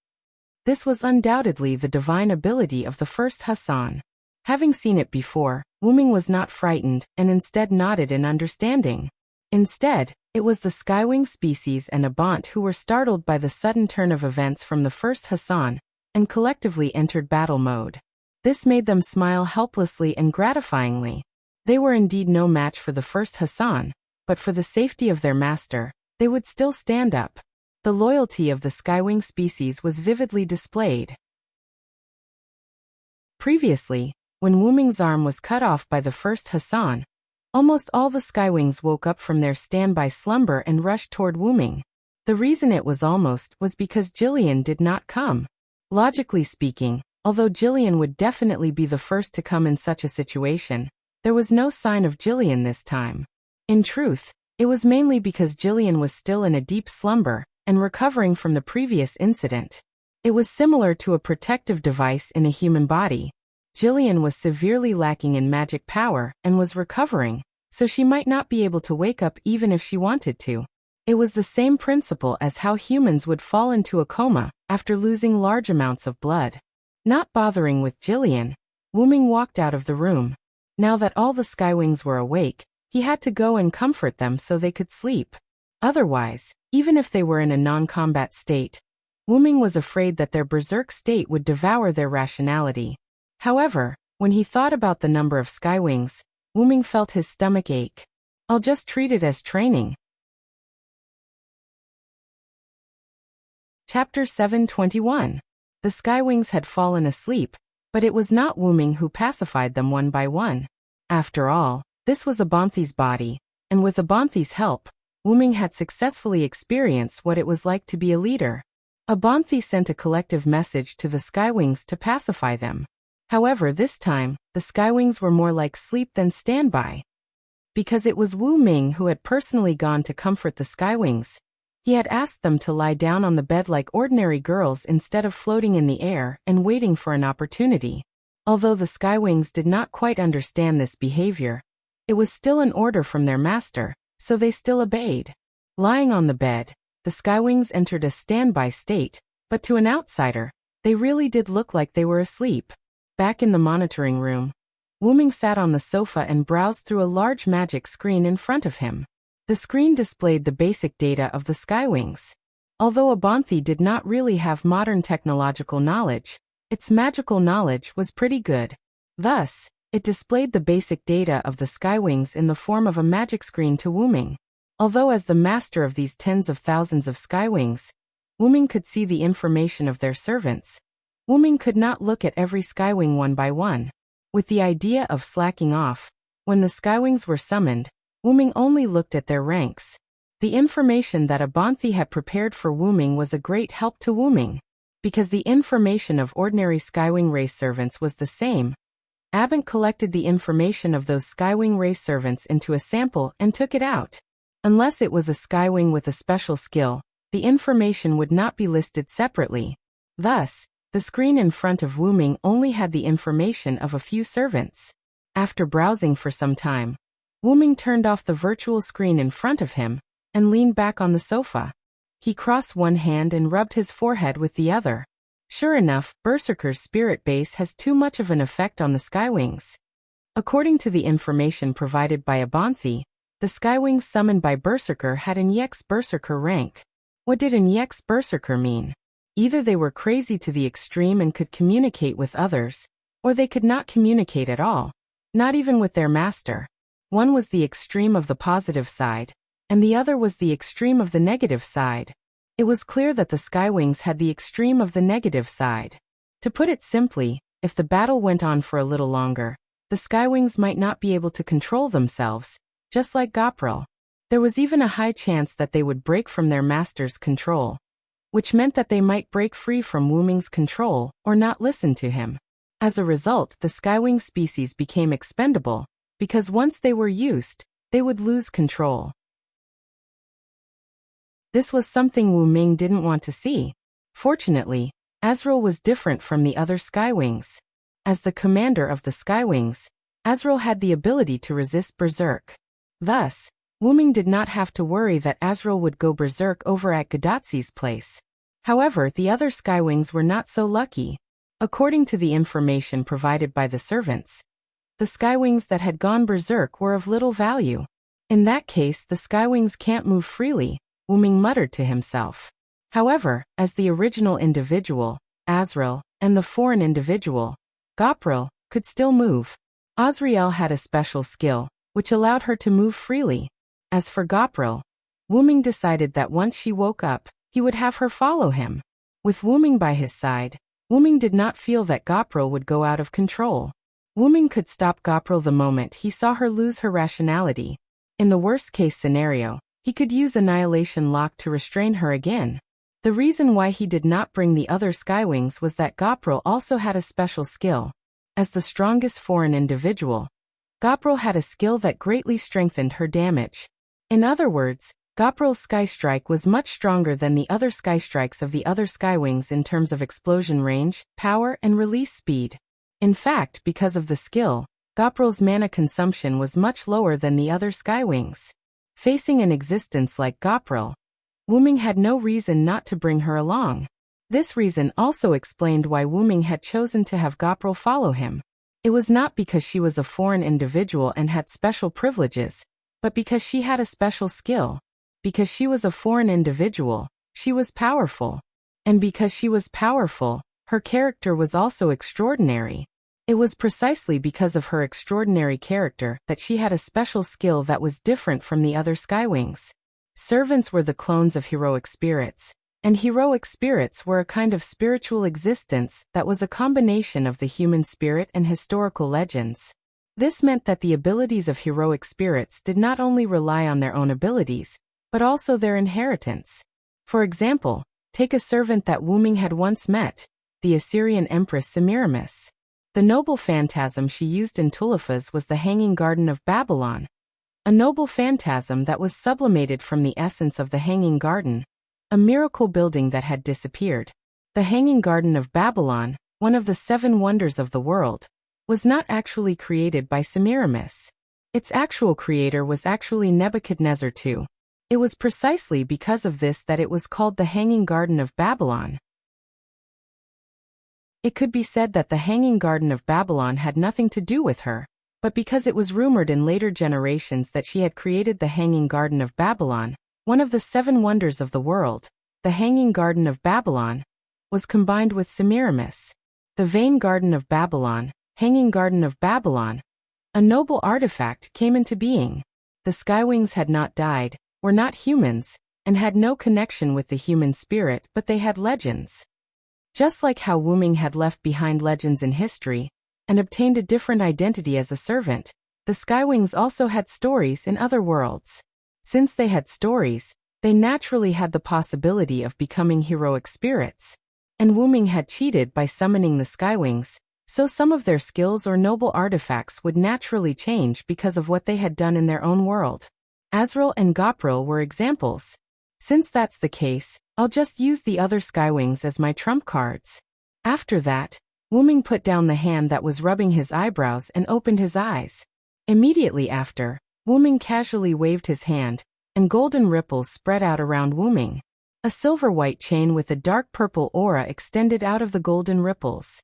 This was undoubtedly the divine ability of the first Hassan. Having seen it before, Wu Ming was not frightened and instead nodded in understanding. Instead, it was the skywing species and Abant who were startled by the sudden turn of events from the first Hassan, and collectively entered battle mode. This made them smile helplessly and gratifyingly. They were indeed no match for the first Hassan, but for the safety of their master, they would still stand up. The loyalty of the skywing species was vividly displayed. Previously, when Wu Ming's arm was cut off by the first Hassan, almost all the skywings woke up from their standby slumber and rushed toward Wu Ming. The reason it was almost was because Jillian did not come. Logically speaking, although Jillian would definitely be the first to come in such a situation, there was no sign of Jillian this time. In truth, it was mainly because Jillian was still in a deep slumber and recovering from the previous incident. It was similar to a protective device in a human body. Jillian was severely lacking in magic power and was recovering, so she might not be able to wake up even if she wanted to. It was the same principle as how humans would fall into a coma after losing large amounts of blood. Not bothering with Jillian, Wu Ming walked out of the room. Now that all the skywings were awake, he had to go and comfort them so they could sleep. Otherwise, even if they were in a non-combat state, Wu Ming was afraid that their berserk state would devour their rationality. However, when he thought about the number of skywings, Wu Ming felt his stomach ache. I'll just treat it as training. Chapter 721. The skywings had fallen asleep, but it was not Wu Ming who pacified them one by one. After all, this was Abanthi's body, and with Abanthi's help, Wuming had successfully experienced what it was like to be a leader. Abanthi sent a collective message to the Skywings to pacify them. However, this time, the Skywings were more like sleep than standby. Because it was Wu Ming who had personally gone to comfort the Skywings, he had asked them to lie down on the bed like ordinary girls instead of floating in the air and waiting for an opportunity. Although the Skywings did not quite understand this behavior, it was still an order from their master, so they still obeyed. Lying on the bed, the Skywings entered a standby state, but to an outsider, they really did look like they were asleep. Back in the monitoring room, Wuming sat on the sofa and browsed through a large magic screen in front of him. The screen displayed the basic data of the Skywings. Although Abanthi did not really have modern technological knowledge, its magical knowledge was pretty good. Thus, it displayed the basic data of the Skywings in the form of a magic screen to Wuming. Although as the master of these tens of thousands of Skywings, Wuming could see the information of their servants, Wuming could not look at every Skywing one by one. With the idea of slacking off, when the Skywings were summoned, Wuming only looked at their ranks. The information that Abanthi had prepared for Wuming was a great help to Wuming. Because the information of ordinary Skywing race servants was the same, Abant collected the information of those Skywing race servants into a sample and took it out. Unless it was a Skywing with a special skill, the information would not be listed separately. Thus, the screen in front of Wuming only had the information of a few servants. After browsing for some time, Wuming turned off the virtual screen in front of him and leaned back on the sofa. He crossed one hand and rubbed his forehead with the other. Sure enough, Berserker's spirit base has too much of an effect on the Skywings. According to the information provided by Abanthi, the Skywings summoned by Berserker had an EX Berserker rank. What did an EX Berserker mean? Either they were crazy to the extreme and could communicate with others, or they could not communicate at all, not even with their master. One was the extreme of the positive side, and the other was the extreme of the negative side. It was clear that the Skywings had the extreme of the negative side. To put it simply, if the battle went on for a little longer, the Skywings might not be able to control themselves, just like Gopril. There was even a high chance that they would break from their master's control, which meant that they might break free from Wuming's control or not listen to him. As a result, the Skywing species became expendable, because once they were used, they would lose control. This was something Wuming didn't want to see. Fortunately, Azrael was different from the other Skywings. As the commander of the Skywings, Azrael had the ability to resist Berserk. Thus, Wuming did not have to worry that Azrael would go berserk over at Gadatsi's place. However, the other Skywings were not so lucky. According to the information provided by the servants, the Skywings that had gone berserk were of little value. In that case, the Skywings can't move freely, Wuming muttered to himself. However, as the original individual, Azrael, and the foreign individual, Gopril, could still move. Azrael had a special skill, which allowed her to move freely. As for Gopril, Wuming decided that once she woke up, he would have her follow him. With Wuming by his side, Wuming did not feel that Gopril would go out of control. Wuming could stop Gopril the moment he saw her lose her rationality. In the worst-case scenario, he could use Annihilation Lock to restrain her again. The reason why he did not bring the other Skywings was that Gopril also had a special skill. As the strongest foreign individual, Gopril had a skill that greatly strengthened her damage. In other words, Gopril's Sky Strike was much stronger than the other Sky Strikes of the other Skywings in terms of explosion range, power, and release speed. In fact, because of the skill, Gopril's mana consumption was much lower than the other Skywings. Facing an existence like Gopril, Wuming had no reason not to bring her along. This reason also explained why Wuming had chosen to have Gopril follow him. It was not because she was a foreign individual and had special privileges, but because she had a special skill. Because she was a foreign individual, she was powerful. And because she was powerful, her character was also extraordinary. It was precisely because of her extraordinary character that she had a special skill that was different from the other Skywings. Servants were the clones of heroic spirits, and heroic spirits were a kind of spiritual existence that was a combination of the human spirit and historical legends. This meant that the abilities of heroic spirits did not only rely on their own abilities, but also their inheritance. For example, take a servant that Wu Ming had once met, the Assyrian Empress Semiramis. The noble phantasm she used in Tulifas was the Hanging Garden of Babylon, a noble phantasm that was sublimated from the essence of the Hanging Garden, a miracle building that had disappeared. The Hanging Garden of Babylon, one of the 7 wonders of the world, was not actually created by Semiramis. Its actual creator was actually Nebuchadnezzar II. It was precisely because of this that it was called the Hanging Garden of Babylon. It could be said that the Hanging Garden of Babylon had nothing to do with her, but because it was rumored in later generations that she had created the Hanging Garden of Babylon, one of the 7 wonders of the world, the Hanging Garden of Babylon, was combined with Semiramis. The Vain Garden of Babylon, Hanging Garden of Babylon, a noble artifact, came into being. The Skywings had not died, were not humans, and had no connection with the human spirit, but they had legends. Just like how Wu Ming had left behind legends in history, and obtained a different identity as a servant, the Skywings also had stories in other worlds. Since they had stories, they naturally had the possibility of becoming heroic spirits. And Wu Ming had cheated by summoning the Skywings, so some of their skills or noble artifacts would naturally change because of what they had done in their own world. Azrael and Gopril were examples. Since that's the case, I'll just use the other Skywings as my trump cards. After that, Wu Ming put down the hand that was rubbing his eyebrows and opened his eyes. Immediately after, Wu Ming casually waved his hand, and golden ripples spread out around Wu Ming. A silver-white chain with a dark purple aura extended out of the golden ripples.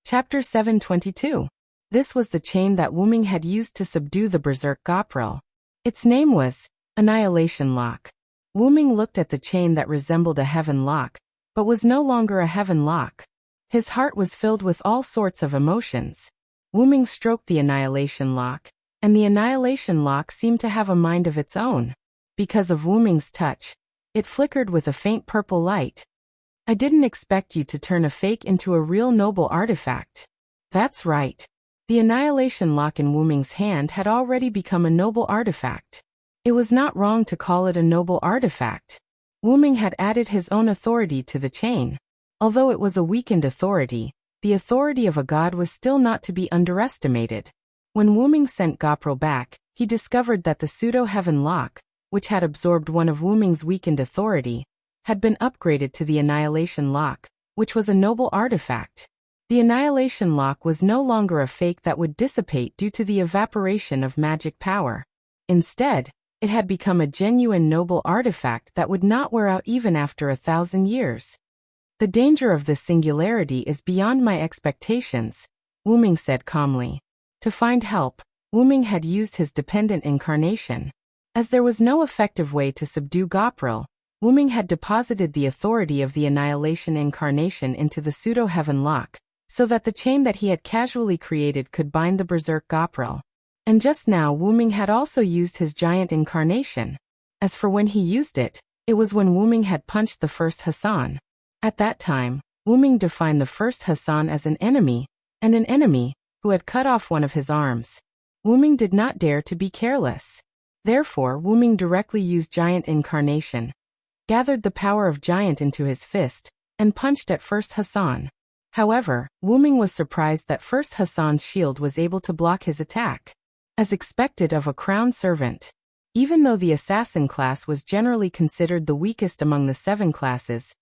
Chapter 722. This was the chain that Wu Ming had used to subdue the berserk Gopril. Its name was Annihilation Lock. Wu Ming looked at the chain that resembled a heaven lock, but was no longer a heaven lock. His heart was filled with all sorts of emotions. Wu Ming stroked the Annihilation Lock, and the Annihilation Lock seemed to have a mind of its own. Because of Wu Ming's touch, it flickered with a faint purple light. I didn't expect you to turn a fake into a real noble artifact. That's right. The Annihilation Lock in Wu Ming's hand had already become a noble artifact. It was not wrong to call it a noble artifact. Wu Ming had added his own authority to the chain. Although it was a weakened authority, the authority of a god was still not to be underestimated. When Wu Ming sent Gopril back, he discovered that the pseudo-heaven lock, which had absorbed one of Wu Ming's weakened authority, had been upgraded to the Annihilation Lock, which was a noble artifact. The Annihilation Lock was no longer a fake that would dissipate due to the evaporation of magic power. Instead, it had become a genuine noble artifact that would not wear out even after 1,000 years. The danger of this singularity is beyond my expectations, Wu Ming said calmly. To find help, Wu Ming had used his dependent incarnation. As there was no effective way to subdue Gopril, Wu Ming had deposited the authority of the Annihilation Incarnation into the pseudo-heaven lock, so that the chain that he had casually created could bind the berserk Gopril. And just now Wu Ming had also used his giant incarnation. As for when he used it, it was when Wu Ming had punched the first Hassan. At that time, Wu Ming defined the first Hassan as an enemy who had cut off one of his arms. Wu Ming did not dare to be careless. Therefore, Wu Ming directly used giant incarnation, gathered the power of giant into his fist, and punched at first Hassan. However, Wu Ming was surprised that first Hassan's shield was able to block his attack. As expected of a crown servant. Even though the assassin class was generally considered the weakest among the 7 classes,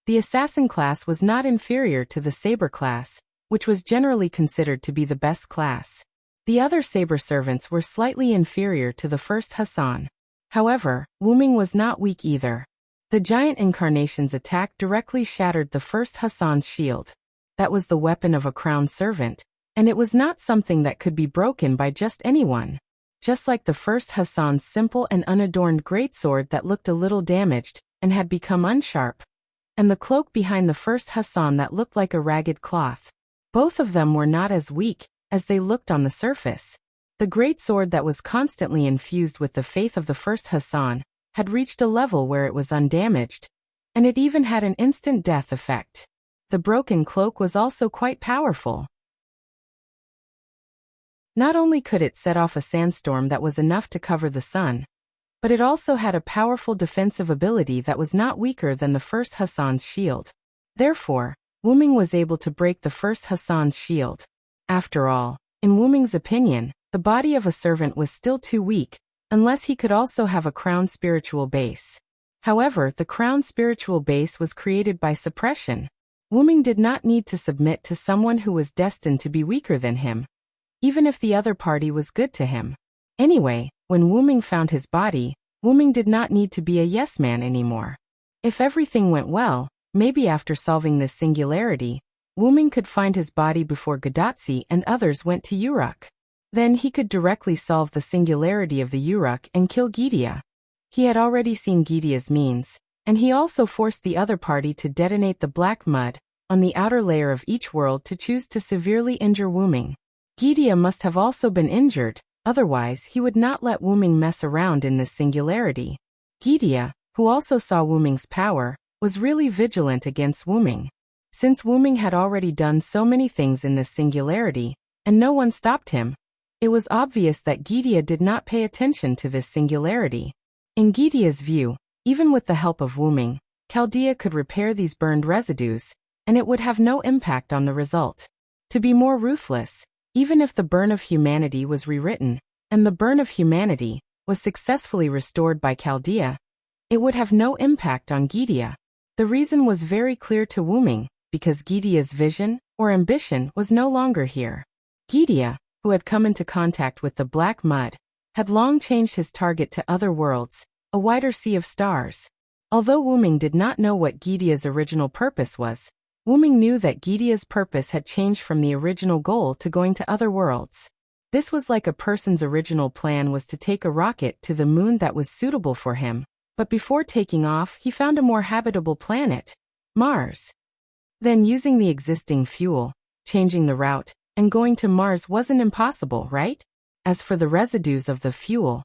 the assassin class was not inferior to the saber class, which was generally considered to be the best class. The other saber servants were slightly inferior to the first Hassan. However, Wu Ming was not weak either. The giant incarnation's attack directly shattered the first Hassan's shield. That was the weapon of a crown servant, and it was not something that could be broken by just anyone. Just like the first Hassan's simple and unadorned greatsword that looked a little damaged and had become unsharp, and the cloak behind the first Hassan that looked like a ragged cloth. Both of them were not as weak as they looked on the surface. The greatsword that was constantly infused with the faith of the first Hassan had reached a level where it was undamaged, and it even had an instant death effect. The broken cloak was also quite powerful. Not only could it set off a sandstorm that was enough to cover the sun, but it also had a powerful defensive ability that was not weaker than the first Hassan's shield. Therefore, Wu Ming was able to break the first Hassan's shield. After all, in Wu Ming's opinion, the body of a servant was still too weak, unless he could also have a crown spiritual base. However, the crown spiritual base was created by suppression. Wu Ming did not need to submit to someone who was destined to be weaker than him, even if the other party was good to him. Anyway, when Wu Ming found his body, Wu Ming did not need to be a yes man anymore. If everything went well, maybe after solving this singularity, Wu Ming could find his body before Gadatsi and others went to Uruk. Then he could directly solve the singularity of the Uruk and kill Gidia. He had already seen Gidia's means, and he also forced the other party to detonate the black mud on the outer layer of each world to choose to severely injure Wu Ming. Gidia must have also been injured, otherwise he would not let Wu Ming mess around in this singularity. Gidia, who also saw Wu Ming's power, was really vigilant against Wu Ming. Since Wu Ming had already done so many things in this singularity, and no one stopped him, it was obvious that Gidia did not pay attention to this singularity. In Gidia's view, even with the help of Wu Ming, Chaldea could repair these burned residues, and it would have no impact on the result. To be more ruthless, even if the burn of humanity was rewritten, and the burn of humanity was successfully restored by Chaldea, it would have no impact on Gidia. The reason was very clear to Wu Ming, because Gidia's vision, or ambition, was no longer here. Gidia, who had come into contact with the black mud, had long changed his target to other worlds, a wider sea of stars. Although Wu Ming did not know what Gidia's original purpose was, Wu Ming knew that Gidia's purpose had changed from the original goal to going to other worlds. This was like a person's original plan was to take a rocket to the moon that was suitable for him, but before taking off he found a more habitable planet, Mars. Then using the existing fuel, changing the route, and going to Mars wasn't impossible, right? As for the residues of the fuel,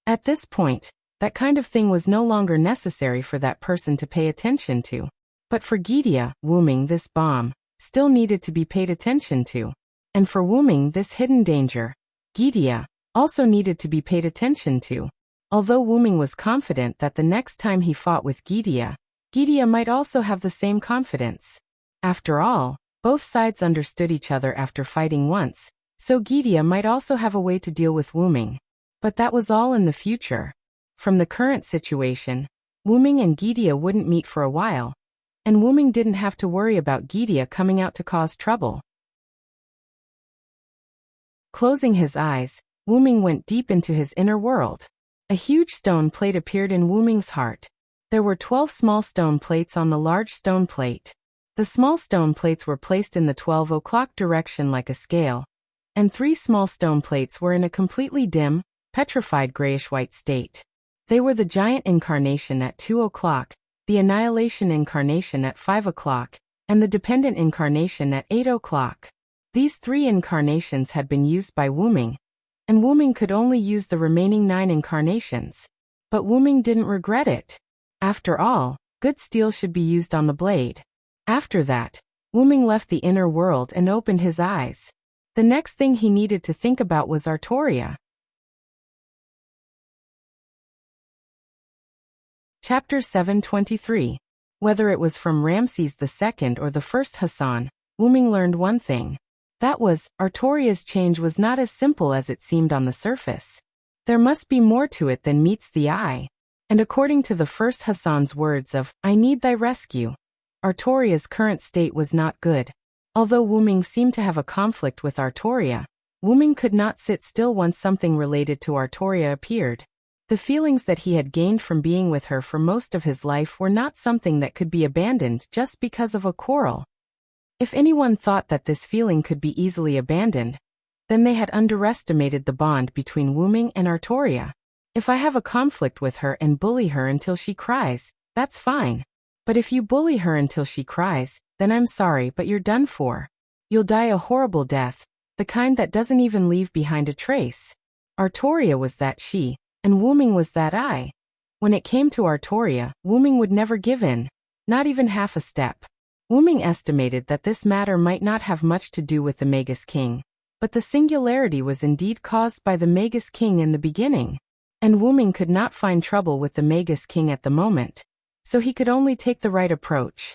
at this point, that kind of thing was no longer necessary for that person to pay attention to. But for Gidia, Wu Ming, this bomb still needed to be paid attention to. And for Wu Ming, this hidden danger, Gidia, also needed to be paid attention to. Although Wu Ming was confident that the next time he fought with Gidia, Gidia might also have the same confidence. After all, both sides understood each other after fighting once, so Gidia might also have a way to deal with Wu Ming. But that was all in the future. From the current situation, Wu Ming and Gidia wouldn't meet for a while, and Wu Ming didn't have to worry about Gidia coming out to cause trouble. Closing his eyes, Wu Ming went deep into his inner world. A huge stone plate appeared in Wu Ming's heart. There were 12 small stone plates on the large stone plate. The small stone plates were placed in the 12 o'clock direction like a scale, and 3 small stone plates were in a completely dim, petrified grayish-white state. They were the giant incarnation at 2 o'clock, the annihilation incarnation at 5 o'clock, and the dependent incarnation at 8 o'clock. These 3 incarnations had been used by Wu Ming, and Wu Ming could only use the remaining 9 incarnations. But Wu Ming didn't regret it. After all, good steel should be used on the blade. After that, Wu Ming left the inner world and opened his eyes. The next thing he needed to think about was Artoria. Chapter 723. Whether it was from Ramses II or the first Hassan, Wu Ming learned one thing. That was, Artoria's change was not as simple as it seemed on the surface. There must be more to it than meets the eye. And according to the first Hassan's words of, "I need thy rescue," Artoria's current state was not good. Although Wu Ming seemed to have a conflict with Artoria, Wu Ming could not sit still once something related to Artoria appeared. The feelings that he had gained from being with her for most of his life were not something that could be abandoned just because of a quarrel. If anyone thought that this feeling could be easily abandoned, then they had underestimated the bond between Wu Ming and Artoria. If I have a conflict with her and bully her until she cries, that's fine. But if you bully her until she cries, then I'm sorry, but you're done for. You'll die a horrible death, the kind that doesn't even leave behind a trace. Artoria was that she, and Wu Ming was that I. When it came to Artoria, Wu Ming would never give in, not even half a step. Wu Ming estimated that this matter might not have much to do with the Magus King, But the singularity was indeed caused by the Magus King in the beginning, and Wu Ming could not find trouble with the Magus King at the moment, so he could only take the right approach.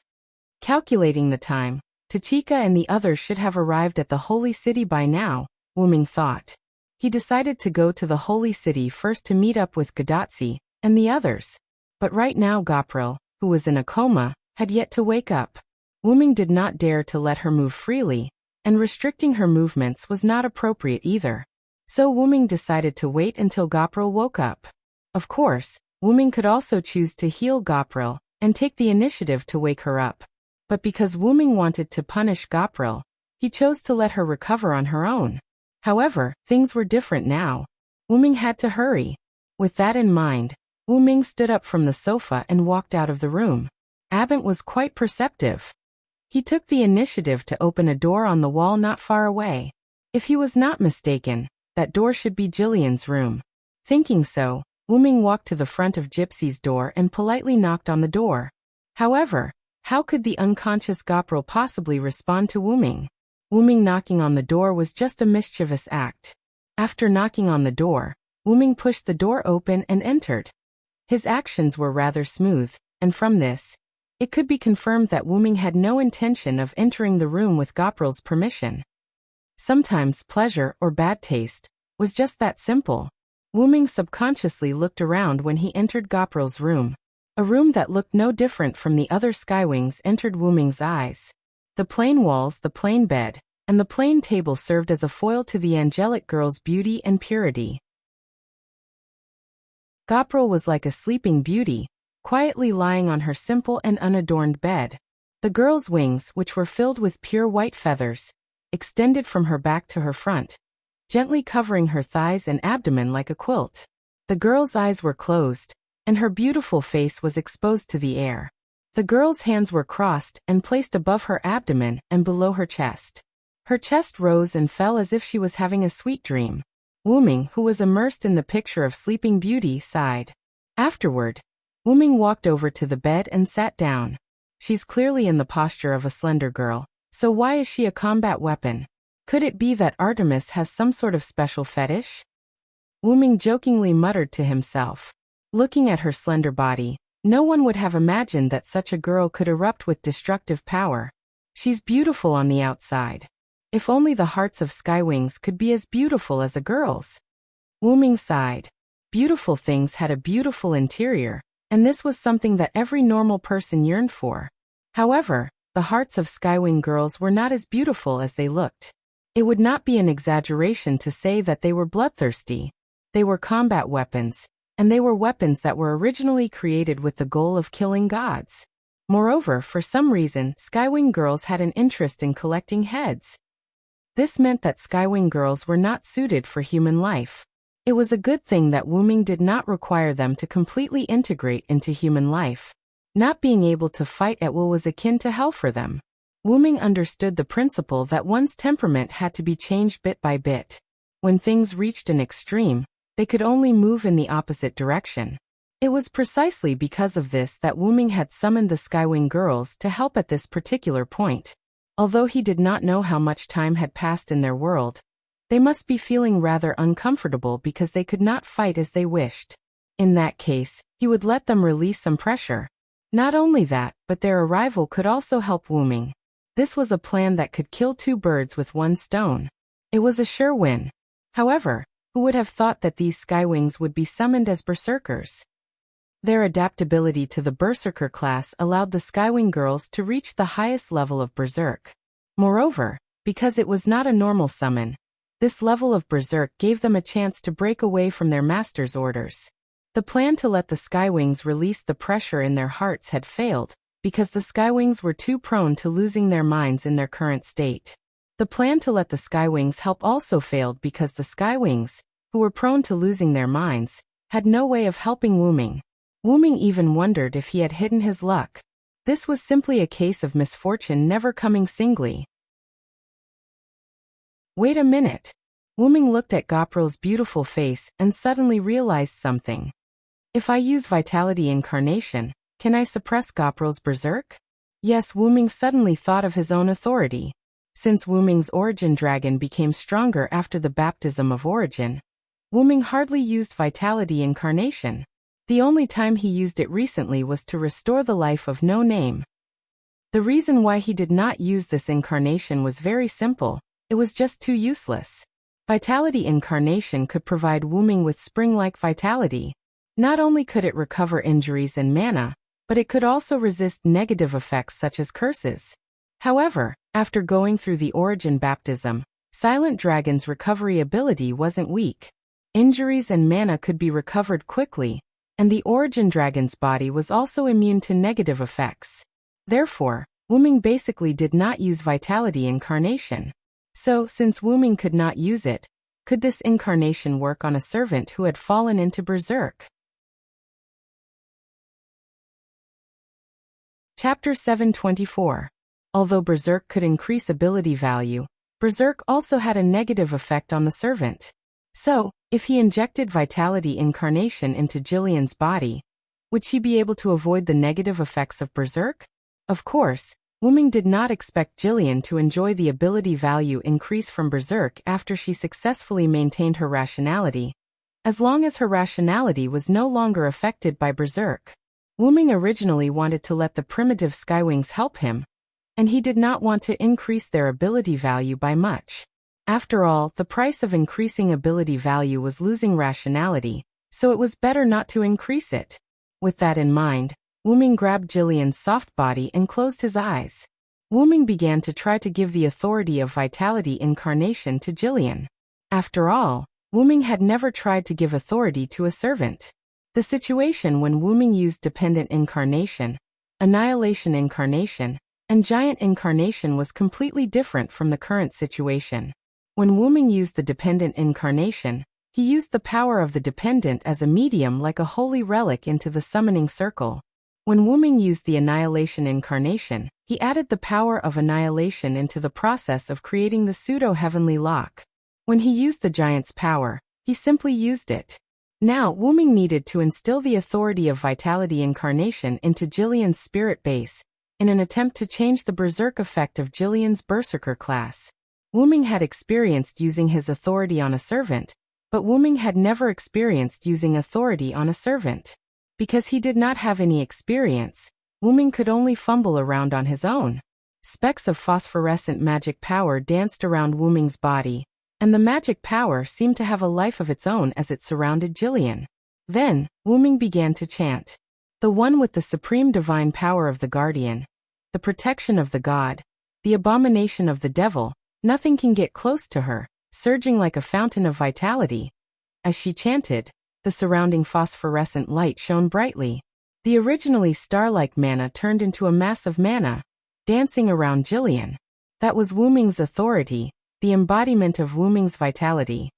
Calculating the time, Tachika and the others should have arrived at the holy city by now, Wu Ming thought. He decided to go to the holy city first to meet up with Gadatsi and the others. But right now Gapril, who was in a coma, had yet to wake up. Wu Ming did not dare to let her move freely, and restricting her movements was not appropriate either. So Wu Ming decided to wait until Gapril woke up. Of course, Wu Ming could also choose to heal Gapril and take the initiative to wake her up. But because Wu Ming wanted to punish Gapril, he chose to let her recover on her own. However, things were different now. Wu Ming had to hurry. With that in mind, Wu Ming stood up from the sofa and walked out of the room. Abent was quite perceptive. He took the initiative to open a door on the wall not far away. If he was not mistaken, that door should be Jillian's room. Thinking so, Wu Ming walked to the front of Gypsy's door and politely knocked on the door. However, how could the unconscious Gapril possibly respond to Wu Ming? Wu Ming knocking on the door was just a mischievous act. After knocking on the door, Wu Ming pushed the door open and entered. His actions were rather smooth, and from this, it could be confirmed that Wu Ming had no intention of entering the room with Gapril's permission. Sometimes pleasure or bad taste was just that simple. Wu Ming subconsciously looked around when he entered Gapril's room. A room that looked no different from the other Skywings entered Wu Ming's eyes. The plain walls, the plain bed, and the plain table served as a foil to the angelic girl's beauty and purity. Gapril was like a sleeping beauty, quietly lying on her simple and unadorned bed. The girl's wings, which were filled with pure white feathers, extended from her back to her front, gently covering her thighs and abdomen like a quilt. The girl's eyes were closed, and her beautiful face was exposed to the air. The girl's hands were crossed and placed above her abdomen and below her chest. Her chest rose and fell as if she was having a sweet dream. Wu Ming, who was immersed in the picture of Sleeping Beauty, sighed. Afterward, Wu Ming walked over to the bed and sat down. She's clearly in the posture of a slender girl, so why is she a combat weapon? Could it be that Artemis has some sort of special fetish? Wu Ming jokingly muttered to himself. Looking at her slender body, no one would have imagined that such a girl could erupt with destructive power. She's beautiful on the outside. If only the hearts of Skywings could be as beautiful as a girl's. Wu Ming sighed. Beautiful things had a beautiful interior, and this was something that every normal person yearned for. However, the hearts of Skywing girls were not as beautiful as they looked. It would not be an exaggeration to say that they were bloodthirsty. They were combat weapons, and they were weapons that were originally created with the goal of killing gods. Moreover, for some reason, Skywing girls had an interest in collecting heads. This meant that Skywing girls were not suited for human life. It was a good thing that Wu Ming did not require them to completely integrate into human life. Not being able to fight at will was akin to hell for them. Wu Ming understood the principle that one's temperament had to be changed bit by bit. When things reached an extreme, they could only move in the opposite direction. It was precisely because of this that Wu Ming had summoned the Skywing girls to help at this particular point. Although he did not know how much time had passed in their world, they must be feeling rather uncomfortable because they could not fight as they wished. In that case, he would let them release some pressure. Not only that, but their arrival could also help Wu Ming. This was a plan that could kill two birds with one stone. It was a sure win. However, who would have thought that these Skywings would be summoned as berserkers? Their adaptability to the berserker class allowed the Skywing girls to reach the highest level of berserk. Moreover, because it was not a normal summon, this level of berserk gave them a chance to break away from their master's orders. The plan to let the Skywings release the pressure in their hearts had failed, because the Skywings were too prone to losing their minds in their current state. The plan to let the Skywings help also failed because the Skywings, who were prone to losing their minds, had no way of helping Wu Ming. Wu Ming even wondered if he had hidden his luck. This was simply a case of misfortune never coming singly. Wait a minute. Wu Ming looked at Gapril's beautiful face and suddenly realized something. If I use Vitality Incarnation, can I suppress Gapril's berserk? Yes, Wu Ming suddenly thought of his own authority. Since Wu Ming's origin dragon became stronger after the baptism of origin, Wu Ming hardly used vitality incarnation. The only time he used it recently was to restore the life of No Name. The reason why he did not use this incarnation was very simple: it was just too useless. Vitality incarnation could provide Wu Ming with spring-like vitality. Not only could it recover injuries and mana, but it could also resist negative effects such as curses. However, after going through the origin baptism, Silent Dragon's recovery ability wasn't weak. Injuries and mana could be recovered quickly, and the origin dragon's body was also immune to negative effects. Therefore, Wu Ming basically did not use vitality incarnation. So, since Wu Ming could not use it, could this incarnation work on a servant who had fallen into berserk? Chapter 724. Although berserk could increase ability value, berserk also had a negative effect on the servant. So, if he injected vitality incarnation into Jillian's body, would she be able to avoid the negative effects of berserk? Of course, Wu Ming did not expect Jillian to enjoy the ability value increase from berserk after she successfully maintained her rationality, as long as her rationality was no longer affected by berserk. Wu Ming originally wanted to let the primitive Skywings help him, and he did not want to increase their ability value by much. After all, the price of increasing ability value was losing rationality, so it was better not to increase it. With that in mind, Wu Ming grabbed Jillian's soft body and closed his eyes. Wu Ming began to try to give the authority of vitality incarnation to Jillian. After all, Wu Ming had never tried to give authority to a servant. The situation when Wu Ming used dependent incarnation, annihilation incarnation, and giant incarnation was completely different from the current situation. When Wu Ming used the dependent incarnation, he used the power of the dependent as a medium like a holy relic into the summoning circle. When Wu Ming used the annihilation incarnation, he added the power of annihilation into the process of creating the pseudo-heavenly lock. When he used the giant's power, he simply used it. Now, Wu Ming needed to instill the authority of vitality incarnation into Jillian's spirit base, in an attempt to change the berserk effect of Jillian's berserker class. Wu Ming had experienced using his authority on a servant, but Wu Ming had never experienced using authority on a servant. Because he did not have any experience, Wu Ming could only fumble around on his own. Specks of phosphorescent magic power danced around Wu Ming's body, and the magic power seemed to have a life of its own as it surrounded Jillian. Then, Wu Ming began to chant. The one with the supreme divine power of the guardian, the protection of the god, the abomination of the devil, nothing can get close to her, surging like a fountain of vitality. As she chanted, the surrounding phosphorescent light shone brightly. The originally star-like mana turned into a mass of mana, dancing around Jillian. That was Wu Ming's authority, the embodiment of Wu Ming's vitality.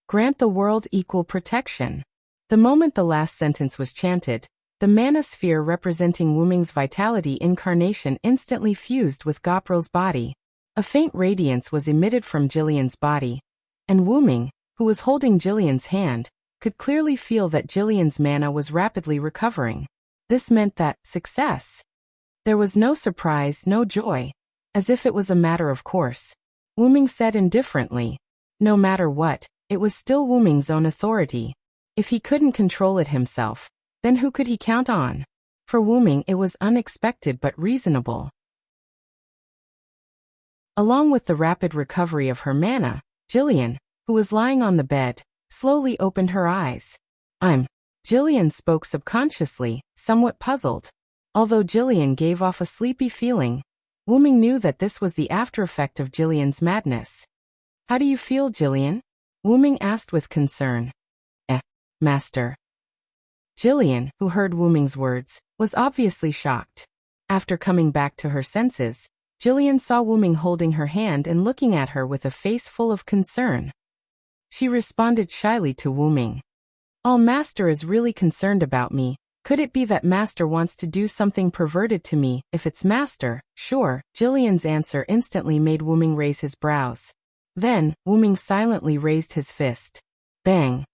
Grant the world equal protection. The moment the last sentence was chanted, the mana sphere representing Wu Ming's vitality incarnation instantly fused with Gopril's body. A faint radiance was emitted from Jillian's body, and Wu Ming, who was holding Jillian's hand, could clearly feel that Jillian's mana was rapidly recovering. This meant that, success. There was no surprise, no joy. As if it was a matter of course. Wu Ming said indifferently. No matter what, it was still Wu Ming's own authority. If he couldn't control it himself, then who could he count on? For Wu Ming it was unexpected but reasonable. Along with the rapid recovery of her mana, Jillian, who was lying on the bed, slowly opened her eyes. Jillian spoke subconsciously, somewhat puzzled. Although Jillian gave off a sleepy feeling, Wu Ming knew that this was the aftereffect of Jillian's madness. How do you feel, Jillian? Wu Ming asked with concern. Master. Jillian, who heard Wu Ming's words, was obviously shocked. After coming back to her senses, Jillian saw Wu Ming holding her hand and looking at her with a face full of concern. She responded shyly to Wu Ming. Master is really concerned about me. Could it be that Master wants to do something perverted to me? If it's Master, sure. Jillian's answer instantly made Wu Ming raise his brows. Then, Wu Ming silently raised his fist. Bang!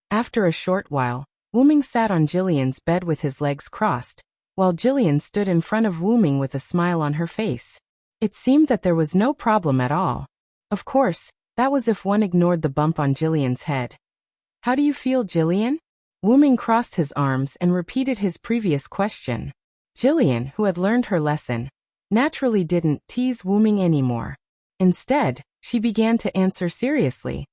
After a short while, Wu Ming sat on Jillian's bed with his legs crossed, while Jillian stood in front of Wu Ming with a smile on her face. It seemed that there was no problem at all. Of course, that was if one ignored the bump on Jillian's head. How do you feel, Jillian? Wu-ming crossed his arms and repeated his previous question. Jillian, who had learned her lesson, naturally didn't tease Wu-ming anymore. Instead, she began to answer seriously.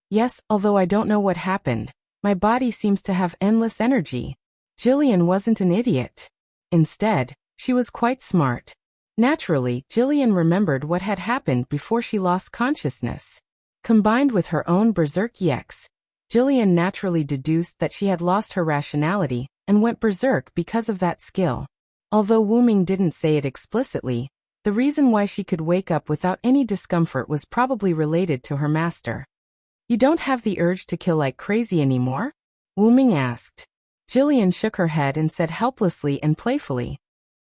Yes, although I don't know what happened, my body seems to have endless energy. Jillian wasn't an idiot. Instead, she was quite smart. Naturally, Jillian remembered what had happened before she lost consciousness. Combined with her own berserk yeks, Jillian naturally deduced that she had lost her rationality and went berserk because of that skill. Although Wu-ming didn't say it explicitly, the reason why she could wake up without any discomfort was probably related to her master. You don't have the urge to kill like crazy anymore? Wu-ming asked. Jillian shook her head and said helplessly and playfully,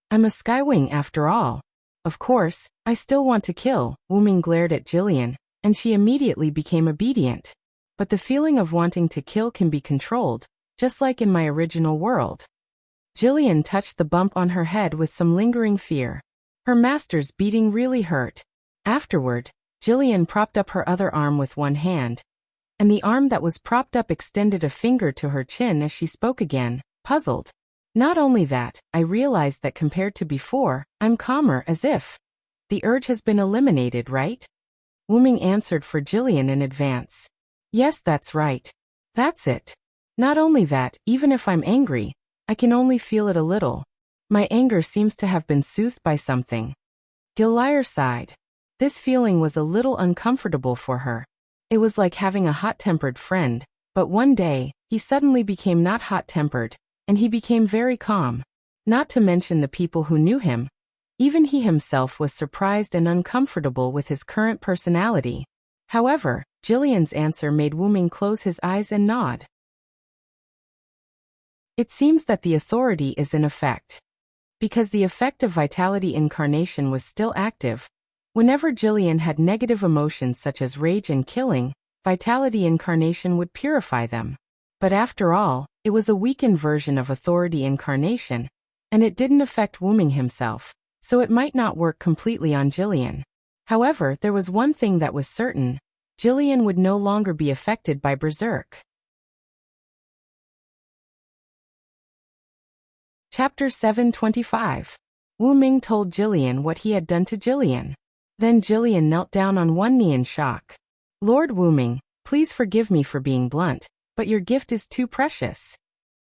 I'm a Skywing after all. Of course, I still want to kill. Wu-ming glared at Jillian, and she immediately became obedient. But the feeling of wanting to kill can be controlled, just like in my original world. Jillian touched the bump on her head with some lingering fear. Her master's beating really hurt. Afterward, Jillian propped up her other arm with one hand, and the arm that was propped up extended a finger to her chin as she spoke again, puzzled. Not only that, I realized that compared to before, I'm calmer as if the urge has been eliminated, right? Wu-ming answered for Jillian in advance. Yes, that's right. That's it. Not only that, even if I'm angry, I can only feel it a little. My anger seems to have been soothed by something. Gilliar sighed. This feeling was a little uncomfortable for her. It was like having a hot-tempered friend, but one day, he suddenly became not hot-tempered, and he became very calm. Not to mention the people who knew him. Even he himself was surprised and uncomfortable with his current personality. However, Jillian's answer made Wu-ming close his eyes and nod. It seems that the authority is in effect. Because the effect of vitality incarnation was still active, whenever Jillian had negative emotions such as rage and killing, vitality incarnation would purify them. But after all, it was a weakened version of authority incarnation, and it didn't affect Wu-ming himself, so it might not work completely on Jillian. However, there was one thing that was certain: Jillian would no longer be affected by berserk. Chapter 725. Wu-ming told Jillian what he had done to Jillian. Then Jillian knelt down on one knee in shock. Lord Wu-ming, please forgive me for being blunt, but your gift is too precious.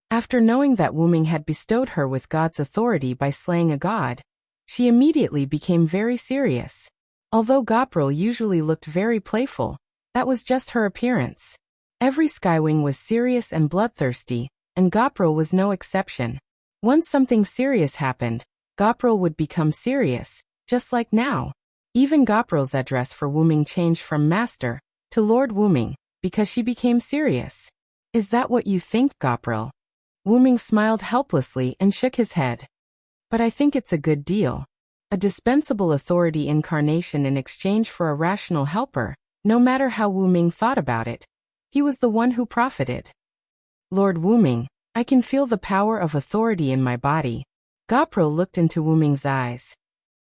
After knowing that Wu-ming had bestowed her with God's authority by slaying a god, she immediately became very serious. Although Gopril usually looked very playful, that was just her appearance. Every Skywing was serious and bloodthirsty, and Gopril was no exception. Once something serious happened, Gopril would become serious, just like now. Even Gopril's address for Wu-ming changed from Master to Lord Wu-ming, because she became serious. Is that what you think, Gopril? Wu-ming smiled helplessly and shook his head. But I think it's a good deal. A dispensable authority incarnation in exchange for a rational helper, no matter how Wu-ming thought about it. He was the one who profited. Lord Wu-ming, I can feel the power of authority in my body. Gopril looked into Wu-ming's eyes.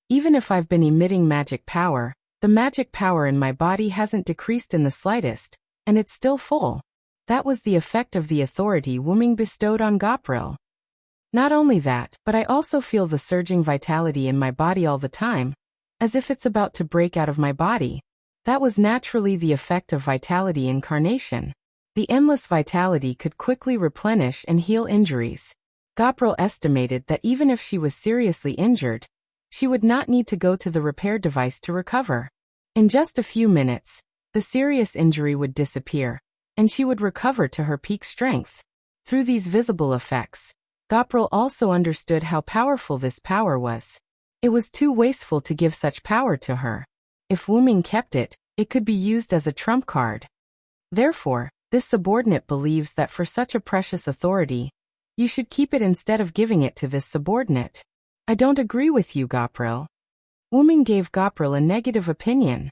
Even if I've been emitting magic power, the magic power in my body hasn't decreased in the slightest, and it's still full. That was the effect of the authority Wu-ming bestowed on Gopril. Not only that, but I also feel the surging vitality in my body all the time, as if it's about to break out of my body. That was naturally the effect of vitality incarnation. The endless vitality could quickly replenish and heal injuries. Gopril estimated that even if she was seriously injured, she would not need to go to the repair device to recover. In just a few minutes, the serious injury would disappear, and she would recover to her peak strength. Through these visible effects, Gopril also understood how powerful this power was. It was too wasteful to give such power to her. If Wu-ming kept it, it could be used as a trump card. Therefore, this subordinate believes that for such a precious authority, you should keep it instead of giving it to this subordinate. I don't agree with you, Gopril. Wu-ming gave Gopril a negative opinion.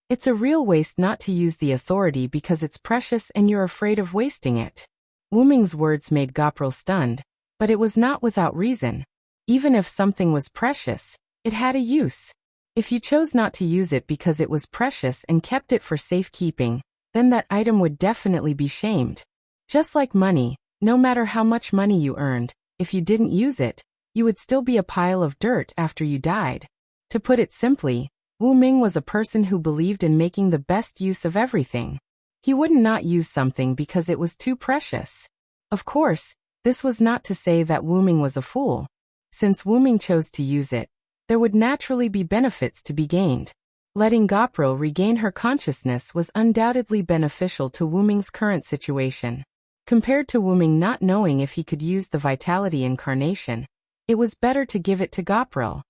It's a real waste not to use the authority because it's precious and you're afraid of wasting it. Wu-ming's words made Gopril stunned, but it was not without reason. Even if something was precious, it had a use. If you chose not to use it because it was precious and kept it for safekeeping, then that item would definitely be shamed. Just like money, no matter how much money you earned, if you didn't use it, you would still be a pile of dirt after you died. To put it simply, Wu Ming was a person who believed in making the best use of everything. He wouldn't not use something because it was too precious. Of course, this was not to say that Wu Ming was a fool. Since Wu Ming chose to use it, there would naturally be benefits to be gained. Letting Gopro regain her consciousness was undoubtedly beneficial to Wu Ming's current situation. Compared to Wu Ming not knowing if he could use the Vitality Incarnation, it was better to give it to Gopro.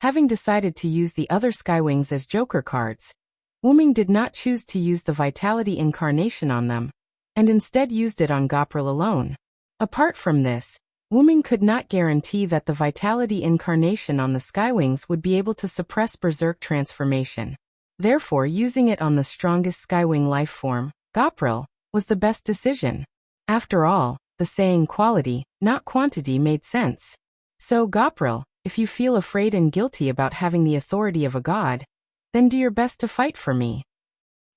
Having decided to use the other Skywings as Joker cards, Wu Ming did not choose to use the Vitality Incarnation on them, and instead used it on Gopro alone. Apart from this, Wu Ming could not guarantee that the Vitality Incarnation on the Skywings would be able to suppress Berserk transformation. Therefore, using it on the strongest Skywing life form, Gopro, was the best decision. After all, the saying quality, not quantity made sense. So Gopro, if you feel afraid and guilty about having the authority of a god, then do your best to fight for me.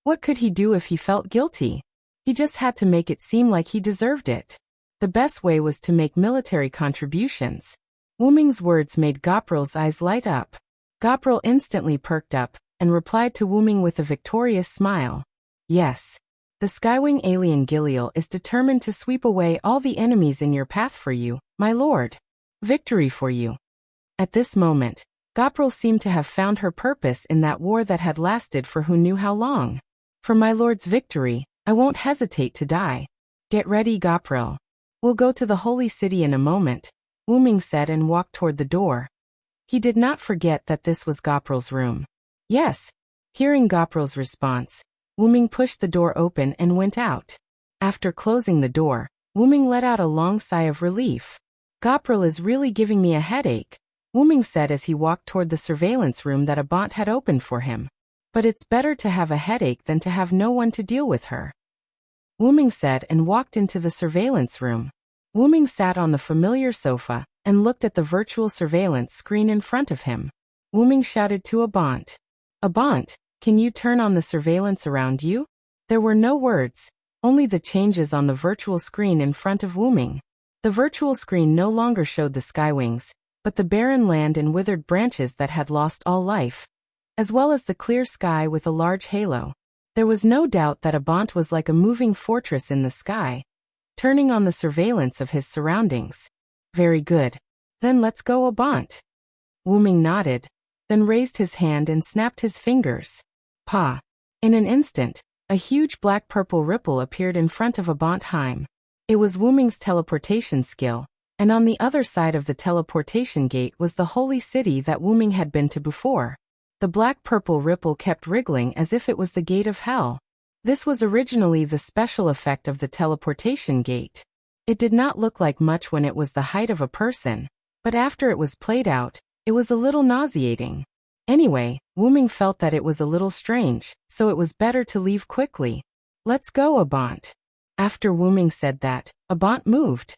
What could he do if he felt guilty? He just had to make it seem like he deserved it. The best way was to make military contributions. Wu Ming's words made Gopro's eyes light up. Gopro instantly perked up, and replied to Wu Ming with a victorious smile. Yes. The Skywing alien Giliel is determined to sweep away all the enemies in your path for you, my lord. Victory for you. At this moment, Gopro seemed to have found her purpose in that war that had lasted for who knew how long. For my lord's victory, I won't hesitate to die. Get ready, Gopro. We'll go to the holy city in a moment, Wu Ming said and walked toward the door. He did not forget that this was Gopro's room. Yes. Hearing Gopro's response, Wu Ming pushed the door open and went out. After closing the door, Wu Ming let out a long sigh of relief. Gopro is really giving me a headache, Wu Ming said as he walked toward the surveillance room that Abant had opened for him. But it's better to have a headache than to have no one to deal with her, Wu Ming said and walked into the surveillance room. Wu Ming sat on the familiar sofa and looked at the virtual surveillance screen in front of him. Wu Ming shouted to Abant. Abant, can you turn on the surveillance around you? There were no words, only the changes on the virtual screen in front of Wu Ming. The virtual screen no longer showed the Skywings, but the barren land and withered branches that had lost all life, as well as the clear sky with a large halo. There was no doubt that Abant was like a moving fortress in the sky, turning on the surveillance of his surroundings. Very good. Then let's go, Abant. Wu Ming nodded, then raised his hand and snapped his fingers. Pa. In an instant, a huge black-purple ripple appeared in front of Abant Heim. It was Wu Ming's teleportation skill, and on the other side of the teleportation gate was the holy city that Wu Ming had been to before. The black-purple ripple kept wriggling as if it was the gate of hell. This was originally the special effect of the teleportation gate. It did not look like much when it was the height of a person, but after it was played out, it was a little nauseating. Anyway, Wu Ming felt that it was a little strange, so it was better to leave quickly. Let's go, Abant. After Wu Ming said that, Abant moved.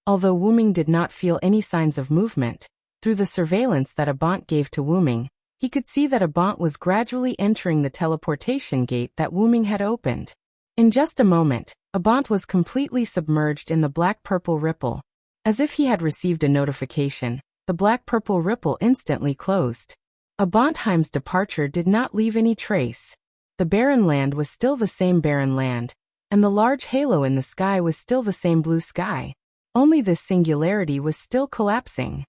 Although Wu Ming did not feel any signs of movement, through the surveillance that Abant gave to Wu Ming, he could see that Abant was gradually entering the teleportation gate that Wu Ming had opened. In just a moment, Abant was completely submerged in the black-purple ripple. As if he had received a notification, the black-purple ripple instantly closed. Abant Heim's departure did not leave any trace. The barren land was still the same barren land, and the large halo in the sky was still the same blue sky. Only this singularity was still collapsing.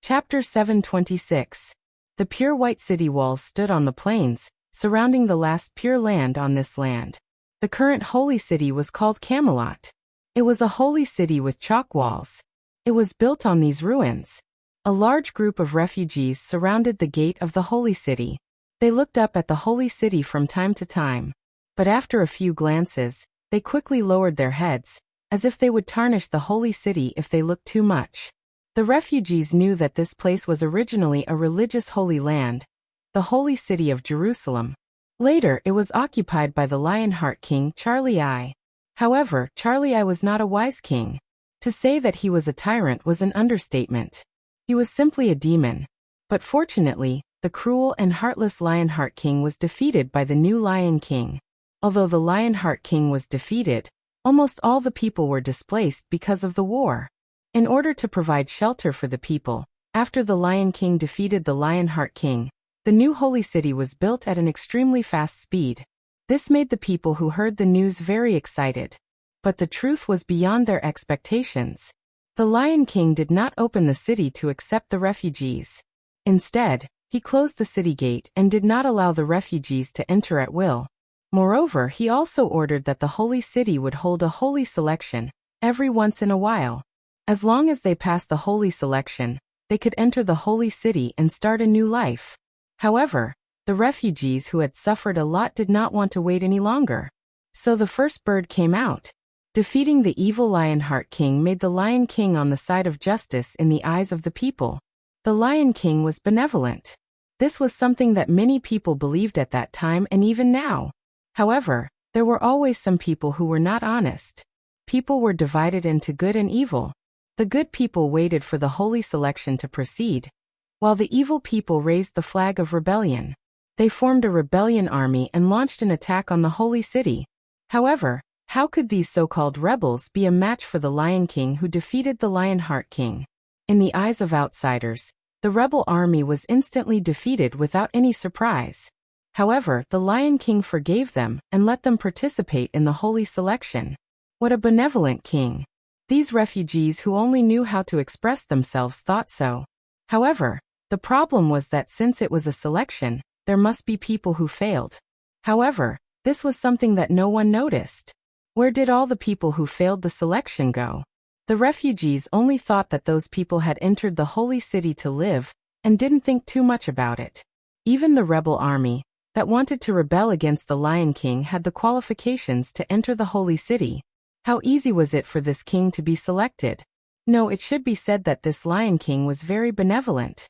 Chapter 726. The pure white city walls stood on the plains, surrounding the last pure land on this land. The current holy city was called Camelot. It was a holy city with chalk walls. It was built on these ruins. A large group of refugees surrounded the gate of the holy city. They looked up at the holy city from time to time, but after a few glances, they quickly lowered their heads, as if they would tarnish the holy city if they looked too much. The refugees knew that this place was originally a religious holy land, the holy city of Jerusalem. Later it was occupied by the Lionheart King Charlie I. However, Charlie I was not a wise king. To say that he was a tyrant was an understatement. He was simply a demon. But fortunately, the cruel and heartless Lionheart King was defeated by the new Lion King. Although the Lionheart King was defeated, almost all the people were displaced because of the war. In order to provide shelter for the people, after the Lion King defeated the Lionheart King, the new holy city was built at an extremely fast speed. This made the people who heard the news very excited. But the truth was beyond their expectations. The Lion King did not open the city to accept the refugees. Instead, he closed the city gate and did not allow the refugees to enter at will. Moreover, he also ordered that the holy city would hold a holy selection every once in a while. As long as they passed the holy selection, they could enter the holy city and start a new life. However, the refugees who had suffered a lot did not want to wait any longer. So the first bird came out. Defeating the evil Lionheart King made the Lion King on the side of justice in the eyes of the people. The Lion King was benevolent. This was something that many people believed at that time and even now. However, there were always some people who were not honest. People were divided into good and evil. The good people waited for the holy selection to proceed, while the evil people raised the flag of rebellion. They formed a rebellion army and launched an attack on the holy city. However, how could these so-called rebels be a match for the Lion King who defeated the Lionheart King? In the eyes of outsiders, the rebel army was instantly defeated without any surprise. However, the Lion King forgave them and let them participate in the holy selection. What a benevolent king! These refugees who only knew how to express themselves thought so. However, the problem was that since it was a selection, there must be people who failed. However, this was something that no one noticed. Where did all the people who failed the selection go? The refugees only thought that those people had entered the holy city to live, and didn't think too much about it. Even the rebel army, that wanted to rebel against the Lion King had the qualifications to enter the holy city. How easy was it for this king to be selected? No, it should be said that this Lion King was very benevolent.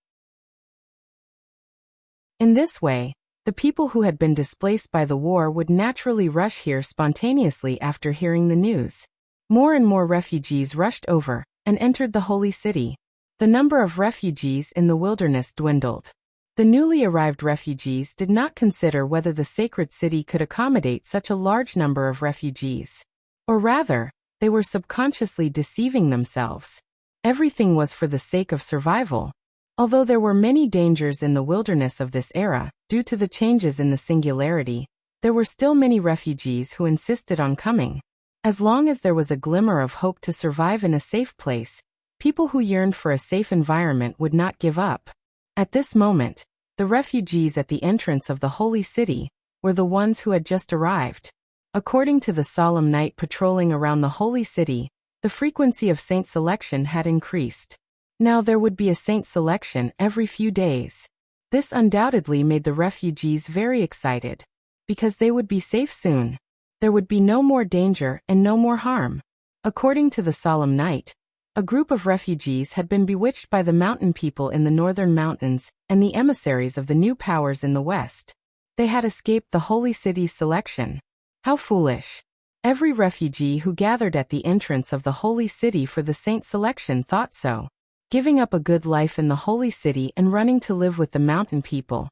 In this way, the people who had been displaced by the war would naturally rush here spontaneously after hearing the news. More and more refugees rushed over and entered the holy city. The number of refugees in the wilderness dwindled. The newly arrived refugees did not consider whether the sacred city could accommodate such a large number of refugees. Or rather, they were subconsciously deceiving themselves. Everything was for the sake of survival. Although there were many dangers in the wilderness of this era, due to the changes in the singularity, there were still many refugees who insisted on coming. As long as there was a glimmer of hope to survive in a safe place, people who yearned for a safe environment would not give up. At this moment, the refugees at the entrance of the holy city were the ones who had just arrived. According to the solemn night patrolling around the holy city, the frequency of saint selection had increased. Now there would be a saint selection every few days. This undoubtedly made the refugees very excited, because they would be safe soon. There would be no more danger and no more harm. According to the solemn night, a group of refugees had been bewitched by the mountain people in the northern mountains and the emissaries of the new powers in the west. They had escaped the holy city's selection. How foolish! Every refugee who gathered at the entrance of the holy city for the saint selection thought so. Giving up a good life in the holy city and running to live with the mountain people.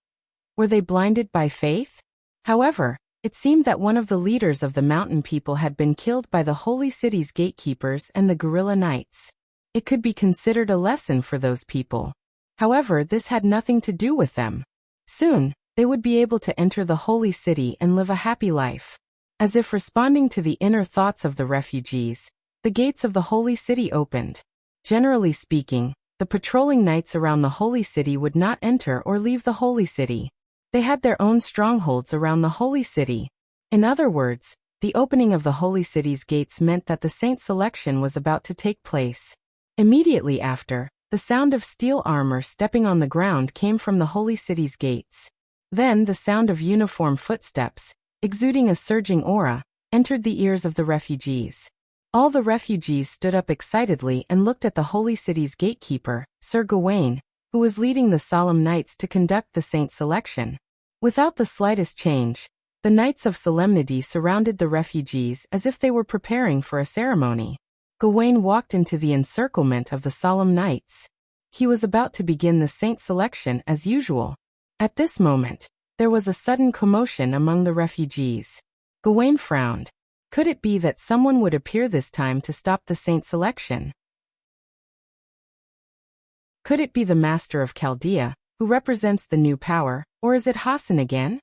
Were they blinded by faith? However, it seemed that one of the leaders of the mountain people had been killed by the holy city's gatekeepers and the guerrilla knights. It could be considered a lesson for those people. However, this had nothing to do with them. Soon, they would be able to enter the holy city and live a happy life. As if responding to the inner thoughts of the refugees, the gates of the holy city opened. Generally speaking, the patrolling knights around the holy city would not enter or leave the holy city. They had their own strongholds around the holy city. In other words, the opening of the holy city's gates meant that the saint selection was about to take place. Immediately after, the sound of steel armor stepping on the ground came from the holy city's gates. Then the sound of uniform footsteps, exuding a surging aura, entered the ears of the refugees. All the refugees stood up excitedly and looked at the holy city's gatekeeper, Sir Gawain, who was leading the solemn knights to conduct the saint selection. Without the slightest change, The Knights of Solemnity surrounded the refugees as if they were preparing for a ceremony. Gawain walked into the encirclement of the solemn knights. He was about to begin the saint selection as usual. At this moment, there was a sudden commotion among the refugees. Gawain frowned. Could it be that someone would appear this time to stop the saint selection? Could it be the Master of Chaldea, who represents the new power, or is it Hassan again?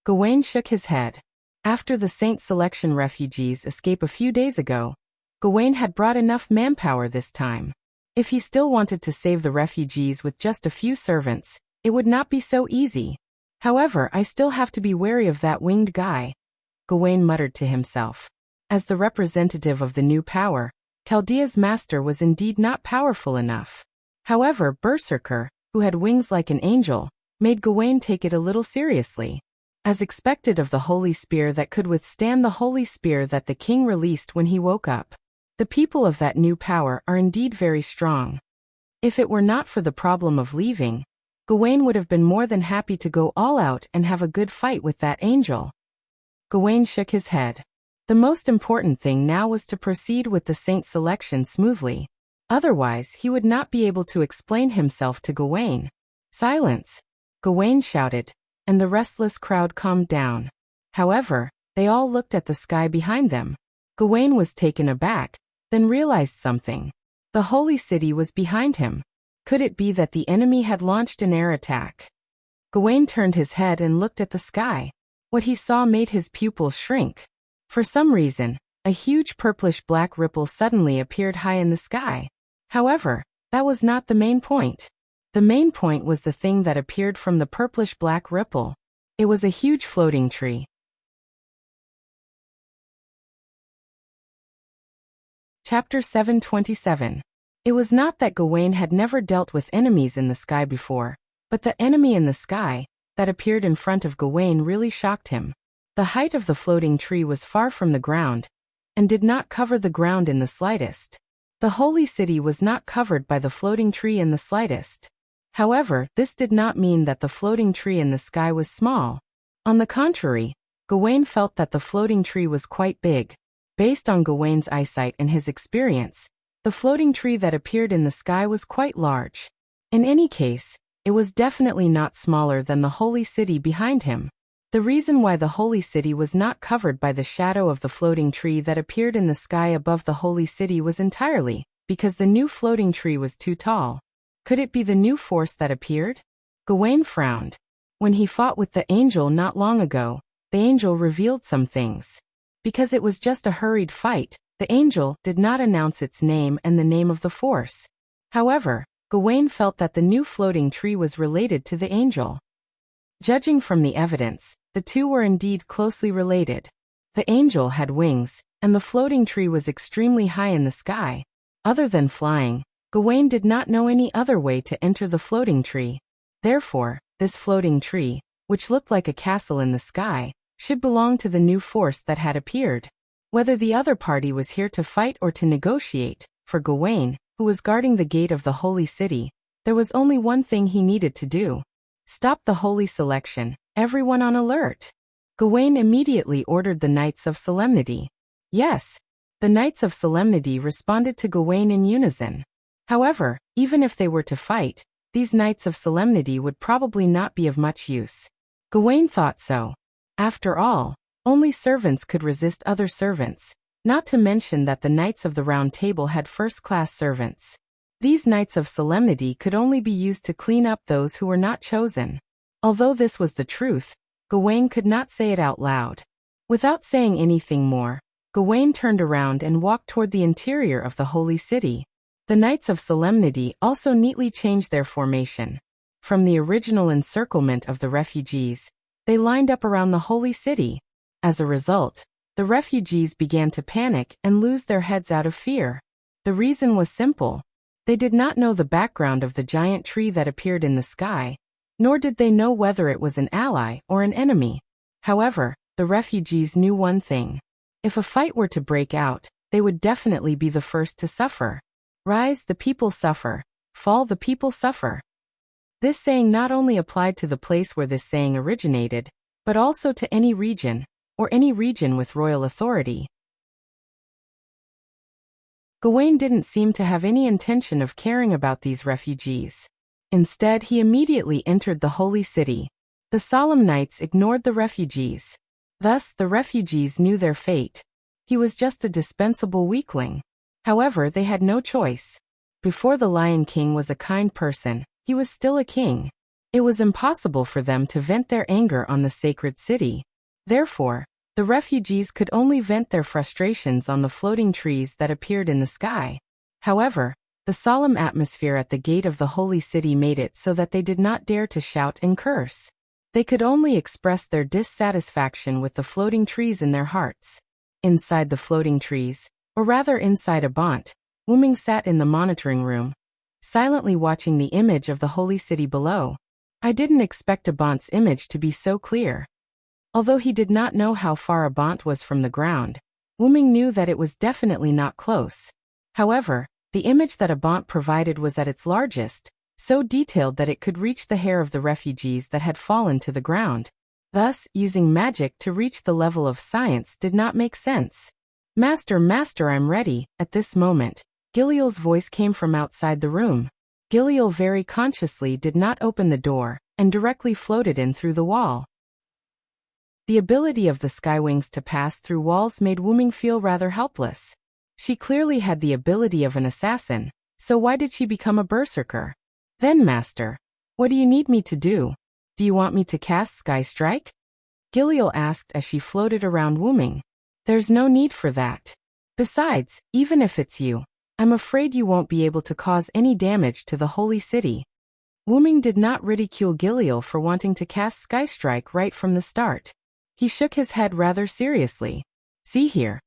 Gawain shook his head. After the saint selection refugees' escape a few days ago, Gawain had brought enough manpower this time. If he still wanted to save the refugees with just a few servants, it would not be so easy. However, I still have to be wary of that winged guy, Gawain muttered to himself. As the representative of the new power, Chaldea's master was indeed not powerful enough. However, Berserker, who had wings like an angel, made Gawain take it a little seriously. As expected of the holy spear that could withstand the holy spear that the king released when he woke up. The people of that new power are indeed very strong. If it were not for the problem of leaving, Gawain would have been more than happy to go all out and have a good fight with that angel. Gawain shook his head. The most important thing now was to proceed with the saint selection smoothly. Otherwise, he would not be able to explain himself to Gawain. Silence! Gawain shouted, and the restless crowd calmed down. However, they all looked at the sky behind them. Gawain was taken aback, then realized something. The holy city was behind him. Could it be that the enemy had launched an air attack? Gawain turned his head and looked at the sky. What he saw made his pupils shrink. For some reason, a huge purplish-black ripple suddenly appeared high in the sky. However, that was not the main point. The main point was the thing that appeared from the purplish-black ripple. It was a huge floating tree. Chapter 727. It was not that Gawain had never dealt with enemies in the sky before, but the enemy in the sky that appeared in front of Gawain really shocked him. The height of the floating tree was far from the ground, and did not cover the ground in the slightest. The holy city was not covered by the floating tree in the slightest. However, this did not mean that the floating tree in the sky was small. On the contrary, Gawain felt that the floating tree was quite big. Based on Gawain's eyesight and his experience, the floating tree that appeared in the sky was quite large. In any case, it was definitely not smaller than the holy city behind him. The reason why the holy city was not covered by the shadow of the floating tree that appeared in the sky above the holy city was entirely because the new floating tree was too tall. Could it be the new force that appeared? Gawain frowned. When he fought with the angel not long ago, the angel revealed some things. Because it was just a hurried fight, the angel did not announce its name and the name of the force. However, Gawain felt that the new floating tree was related to the angel. Judging from the evidence, the two were indeed closely related. The angel had wings, and the floating tree was extremely high in the sky. Other than flying, Gawain did not know any other way to enter the floating tree. Therefore, this floating tree, which looked like a castle in the sky, should belong to the new force that had appeared. Whether the other party was here to fight or to negotiate, for Gawain, who was guarding the gate of the holy city, there was only one thing he needed to do. Stop the holy selection, everyone on alert. Gawain immediately ordered the Knights of Solemnity. Yes, the Knights of Solemnity responded to Gawain in unison. However, even if they were to fight, these Knights of Solemnity would probably not be of much use. Gawain thought so. After all, only servants could resist other servants, not to mention that the Knights of the Round Table had first-class servants. These Knights of Solemnity could only be used to clean up those who were not chosen. Although this was the truth, Gawain could not say it out loud. Without saying anything more, Gawain turned around and walked toward the interior of the holy city. The Knights of Solemnity also neatly changed their formation. From the original encirclement of the refugees, they lined up around the holy city. As a result, the refugees began to panic and lose their heads out of fear. The reason was simple. They did not know the background of the giant tree that appeared in the sky, nor did they know whether it was an ally or an enemy. However, the refugees knew one thing. If a fight were to break out, they would definitely be the first to suffer. Rise, the people suffer. Fall, the people suffer. This saying not only applied to the place where this saying originated, but also to any region, or any region with royal authority. Gawain didn't seem to have any intention of caring about these refugees. Instead, he immediately entered the holy city. The solemn knights ignored the refugees. Thus, the refugees knew their fate. He was just a dispensable weakling. However, they had no choice. Before the Lion King was a kind person, he was still a king. It was impossible for them to vent their anger on the sacred city. Therefore, the refugees could only vent their frustrations on the floating trees that appeared in the sky. However, the solemn atmosphere at the gate of the holy city made it so that they did not dare to shout and curse. They could only express their dissatisfaction with the floating trees in their hearts. Inside the floating trees, or rather inside Abant, Wuming sat in the monitoring room, silently watching the image of the holy city below. I didn't expect Abant's image to be so clear. Although he did not know how far Abant was from the ground, Wuming knew that it was definitely not close. However, the image that Abant provided was at its largest, so detailed that it could reach the hair of the refugees that had fallen to the ground. Thus, using magic to reach the level of science did not make sense. Master, I'm ready." At this moment, Giliel's voice came from outside the room. Giliel very consciously did not open the door, and directly floated in through the wall. The ability of the Skywings to pass through walls made Wuming feel rather helpless. She clearly had the ability of an assassin, so why did she become a berserker? "Then, Master, what do you need me to do? Do you want me to cast Sky Strike?" Giliel asked as she floated around Wuming. "There's no need for that. Besides, even if it's you, I'm afraid you won't be able to cause any damage to the holy city." Wuming did not ridicule Giliel for wanting to cast Sky Strike right from the start. He shook his head rather seriously. "See here."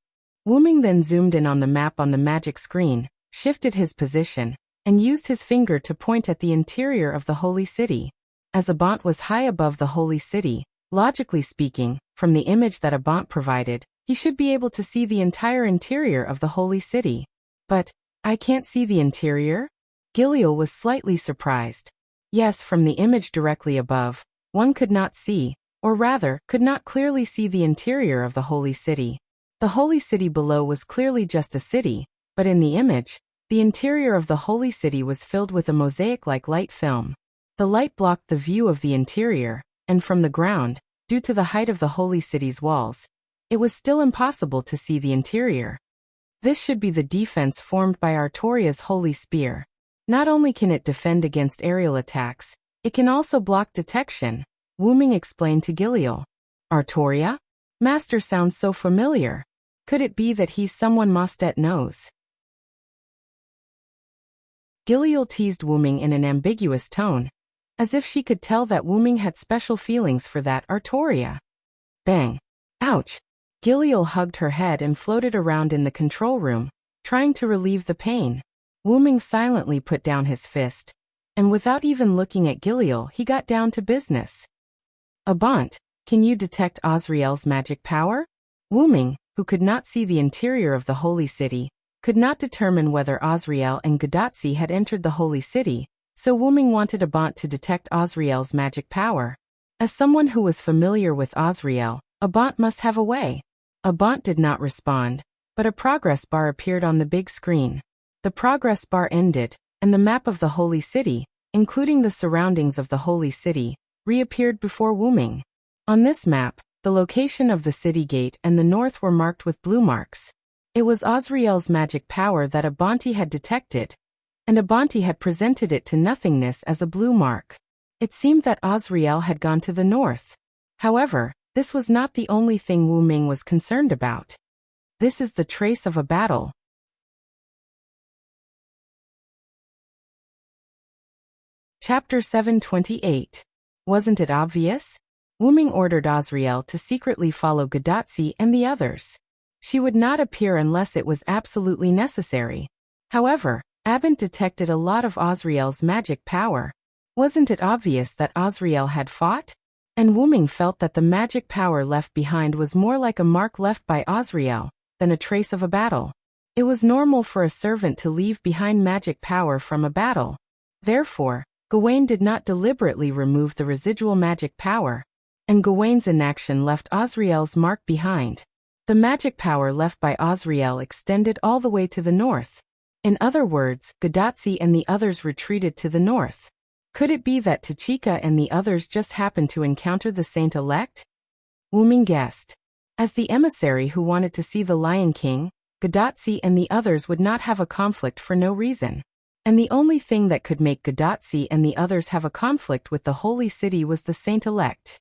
Wuming then zoomed in on the map on the magic screen, shifted his position, and used his finger to point at the interior of the holy city. As Abant was high above the holy city, logically speaking, from the image that Abant provided, he should be able to see the entire interior of the holy city. "But, I can't see the interior?" Giliel was slightly surprised. Yes, from the image directly above, one could not see, or rather, could not clearly see the interior of the holy city. The holy city below was clearly just a city, but in the image, the interior of the holy city was filled with a mosaic-like light film. The light blocked the view of the interior, and from the ground, due to the height of the holy city's walls, it was still impossible to see the interior. This should be the defense formed by Artoria's holy spear. Not only can it defend against aerial attacks, it can also block detection, Wuming explained to Giliel. "Artoria? Master sounds so familiar. Could it be that he's someone Mostet knows?" Giliel teased Wuming in an ambiguous tone, as if she could tell that Wuming had special feelings for that Artoria. Bang! Ouch! Giliel hugged her head and floated around in the control room, trying to relieve the pain. Wuming silently put down his fist, and without even looking at Giliel, he got down to business. "Abant, can you detect Osriel's magic power?" Wuming, who could not see the interior of the holy city, could not determine whether Osriel and Gadatsi had entered the holy city, so Wuming wanted Abant to detect Osriel's magic power. As someone who was familiar with Osriel, Abant must have a way. Abant did not respond, but a progress bar appeared on the big screen. The progress bar ended, and the map of the holy city, including the surroundings of the holy city, reappeared before Wuming. On this map, the location of the city gate and the north were marked with blue marks. It was Osriel's magic power that Abanti had detected, and Abanti had presented it to nothingness as a blue mark. It seemed that Osriel had gone to the north. However, this was not the only thing Wuming was concerned about. "This is the trace of a battle." Chapter 728. Wasn't it obvious? Wuming ordered Osriel to secretly follow Gadatsi and the others. She would not appear unless it was absolutely necessary. However, Abant detected a lot of Osriel's magic power. Wasn't it obvious that Osriel had fought? And Wuming felt that the magic power left behind was more like a mark left by Osriel than a trace of a battle. It was normal for a servant to leave behind magic power from a battle. Therefore, Gawain did not deliberately remove the residual magic power. and Gawain's inaction left Osriel's mark behind. The magic power left by Osriel extended all the way to the north. In other words, Gadotsi and the others retreated to the north. Could it be that Tachika and the others just happened to encounter the saint-elect? Wu Ming guessed. As the emissary who wanted to see the Lion King, Gadotsi and the others would not have a conflict for no reason. And the only thing that could make Gadotsi and the others have a conflict with the holy city was the saint-elect.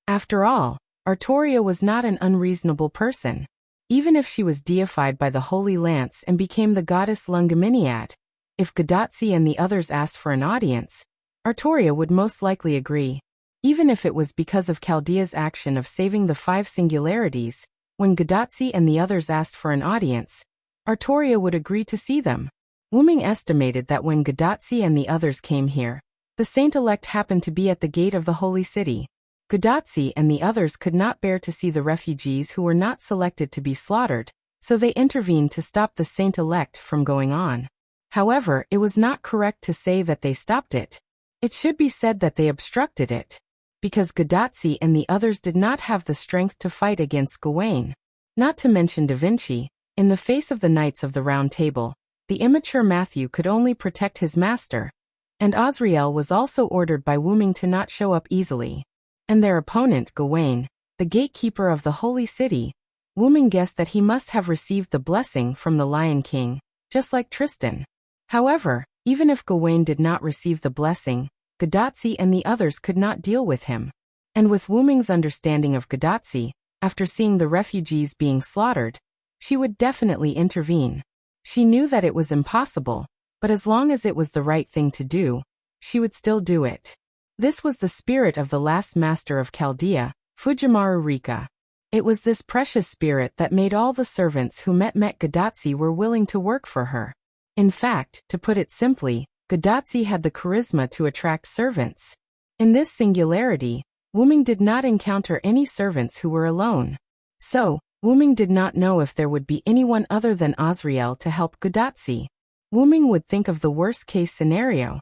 After all, Artoria was not an unreasonable person. Even if she was deified by the Holy Lance and became the goddess Lungominiad, if Gadotsi and the others asked for an audience, Artoria would most likely agree. Even if it was because of Chaldea's action of saving the 5 singularities, when Gadotsi and the others asked for an audience, Artoria would agree to see them. Wu Ming estimated that when Gadotsi and the others came here, the saint-elect happened to be at the gate of the holy city. Gadotsi and the others could not bear to see the refugees who were not selected to be slaughtered, so they intervened to stop the saint-elect from going on. However, it was not correct to say that they stopped it. It should be said that they obstructed it, because Gadotsi and the others did not have the strength to fight against Gawain. Not to mention Da Vinci, in the face of the Knights of the Round Table, the immature Matthew could only protect his master, and Osriel was also ordered by Wu Ming to not show up easily. And their opponent, Gawain, the gatekeeper of the holy city, Wu Ming guessed that he must have received the blessing from the Lion King, just like Tristan. However, even if Gawain did not receive the blessing, Gadotsi and the others could not deal with him. And with Wu Ming's understanding of Gadotsi, after seeing the refugees being slaughtered, she would definitely intervene. She knew that it was impossible, but as long as it was the right thing to do, she would still do it. This was the spirit of the last master of Chaldea, Fujimaru Rika. It was this precious spirit that made all the servants who met Gadotsi were willing to work for her. In fact, to put it simply, Gadotsi had the charisma to attract servants. In this singularity, Wu Ming did not encounter any servants who were alone. So, Wu Ming did not know if there would be anyone other than Osriel to help Gadotsi. Wu Ming would think of the worst-case scenario.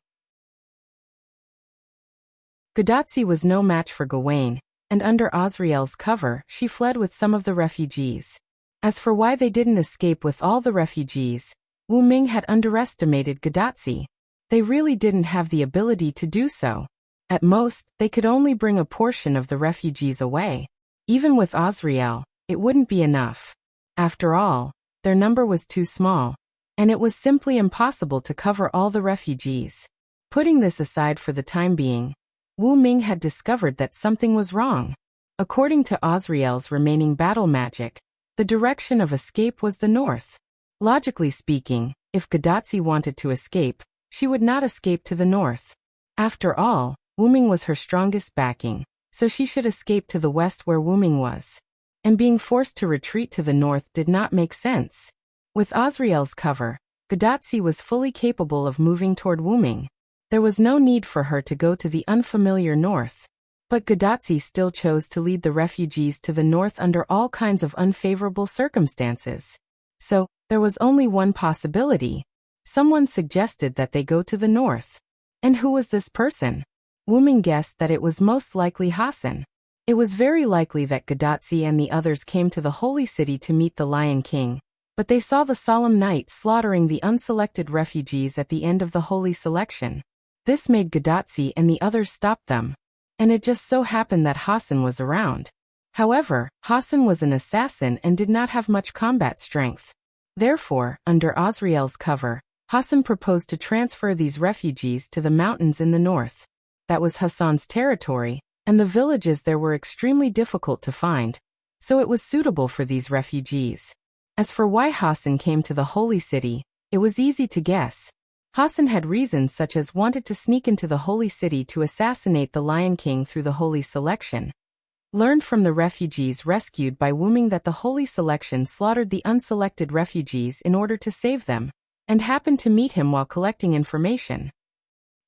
Gadotsi was no match for Gawain, and under Osriel's cover, she fled with some of the refugees. As for why they didn't escape with all the refugees, Wu Ming had underestimated Gadotsi. They really didn't have the ability to do so. At most, they could only bring a portion of the refugees away. Even with Osriel, it wouldn't be enough. After all, their number was too small, and it was simply impossible to cover all the refugees. Putting this aside for the time being, Wu Ming had discovered that something was wrong. According to Osriel's remaining battle magic, the direction of escape was the north. Logically speaking, if Gadotsi wanted to escape, she would not escape to the north. After all, Wu Ming was her strongest backing, so she should escape to the west where Wu Ming was. And being forced to retreat to the north did not make sense. With Osriel's cover, Gadotsi was fully capable of moving toward Wu Ming. There was no need for her to go to the unfamiliar north. But Gadotsi still chose to lead the refugees to the north under all kinds of unfavorable circumstances. So, there was only one possibility. Someone suggested that they go to the north. And who was this person? Wu Ming guessed that it was most likely Hassan. It was very likely that Gadotsi and the others came to the holy city to meet the Lion King, but they saw the solemn knight slaughtering the unselected refugees at the end of the holy selection. This made Gadotsi and the others stop them. And it just so happened that Hassan was around. However, Hassan was an assassin and did not have much combat strength. Therefore, under Osriel's cover, Hassan proposed to transfer these refugees to the mountains in the north. That was Hassan's territory, and the villages there were extremely difficult to find, so it was suitable for these refugees. As for why Hassan came to the holy city, it was easy to guess. Hassan had reasons such as wanted to sneak into the holy city to assassinate the Lion King through the holy selection. Learned from the refugees rescued by Wu Ming that the holy selection slaughtered the unselected refugees in order to save them, and happened to meet him while collecting information.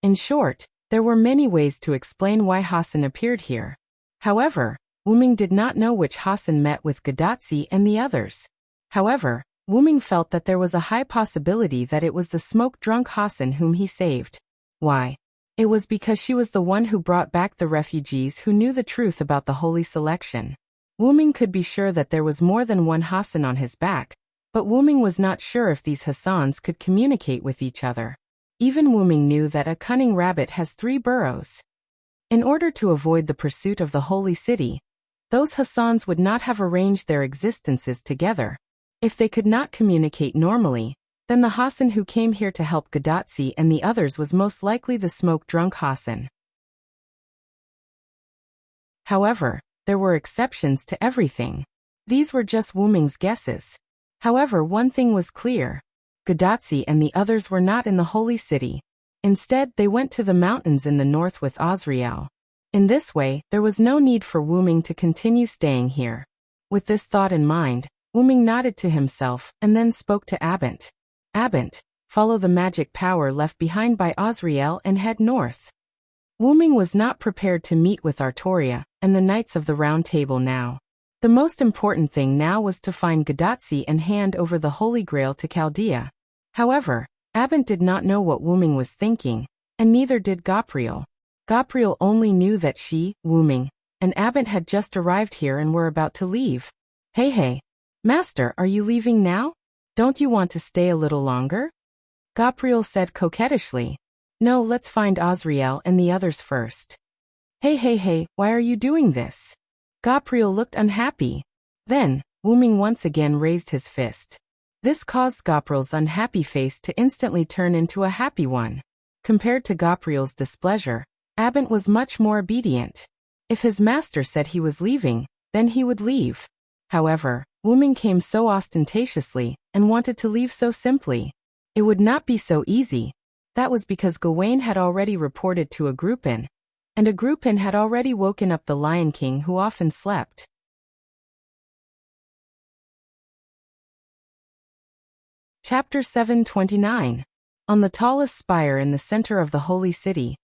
In short, there were many ways to explain why Hassan appeared here. However, Wu Ming did not know which Hassan met with Gadotsi and the others. However, Wu Ming felt that there was a high possibility that it was the smoke-drunk Hassan whom he saved. Why? It was because she was the one who brought back the refugees who knew the truth about the holy selection. Wu-ming could be sure that there was more than one Hassan on his back, but Wu-ming was not sure if these Hassans could communicate with each other. Even Wu-ming knew that a cunning rabbit has 3 burrows. In order to avoid the pursuit of the holy city, those Hassans would not have arranged their existences together. If they could not communicate normally, then the Hassan who came here to help Gadotsi and the others was most likely the smoke-drunk Hassan. However, there were exceptions to everything. These were just Wu-ming's guesses. However, one thing was clear. Gadotsi and the others were not in the holy city. Instead, they went to the mountains in the north with Azrael. In this way, there was no need for Wu-ming to continue staying here. With this thought in mind, Wu-ming nodded to himself and then spoke to Abent. Abent, follow the magic power left behind by Azrael and head north. Wu-ming was not prepared to meet with Artoria and the Knights of the Round Table now. The most important thing now was to find Gadotsi and hand over the Holy Grail to Chaldea. However, Abent did not know what Wu-ming was thinking, and neither did Gabriel. Gabriel only knew that she, Wu-ming, and Abent had just arrived here and were about to leave. Hey, Master, are you leaving now? Don't you want to stay a little longer? Gabriel said coquettishly. No, let's find Azrael and the others first. Hey, why are you doing this? Gabriel looked unhappy. Then, Wu-ming once again raised his fist. This caused Gabriel's unhappy face to instantly turn into a happy one. Compared to Gabriel's displeasure, Abent was much more obedient. If his master said he was leaving, then he would leave. However, Wu-ming came so ostentatiously and wanted to leave so simply. It would not be so easy. That was because Gawain had already reported to a groupin, and a groupin had already woken up the Lion King who often slept. Chapter 729. On the tallest spire in the center of the holy city,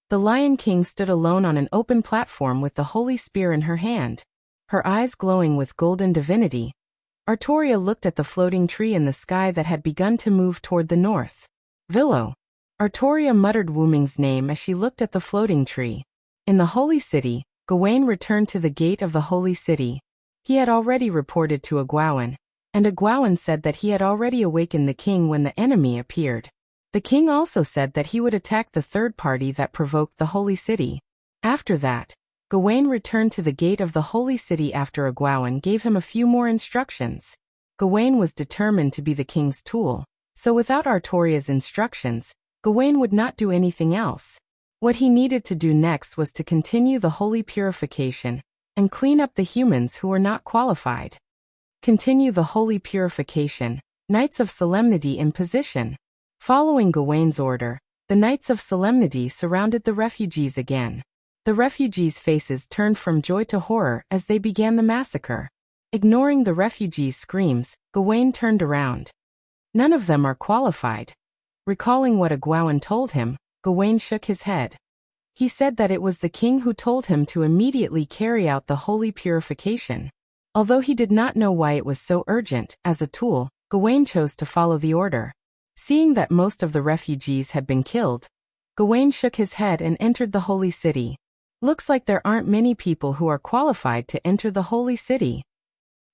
the Lion King stood alone on an open platform with the holy spear in her hand, her eyes glowing with golden divinity. Artoria looked at the floating tree in the sky that had begun to move toward the north. Villo. Artoria muttered Wu-ming's name as she looked at the floating tree. In the holy city, Gawain returned to the gate of the holy city. He had already reported to Egwene, and Egwene said that he had already awakened the king when the enemy appeared. The king also said that he would attack the third party that provoked the holy city. After that, Gawain returned to the gate of the holy city after Egwene gave him a few more instructions. Gawain was determined to be the king's tool, so without Artoria's instructions, Gawain would not do anything else. What he needed to do next was to continue the holy purification and clean up the humans who were not qualified. Continue the holy purification. Knights of Solemnity in position. Following Gawain's order, the Knights of Solemnity surrounded the refugees again. The refugees' faces turned from joy to horror as they began the massacre. Ignoring the refugees' screams, Gawain turned around. None of them are qualified. Recalling what Egwene told him, Gawain shook his head. He said that it was the king who told him to immediately carry out the holy purification. Although he did not know why it was so urgent, as a tool, Gawain chose to follow the order. Seeing that most of the refugees had been killed, Gawain shook his head and entered the holy city. Looks like there aren't many people who are qualified to enter the holy city.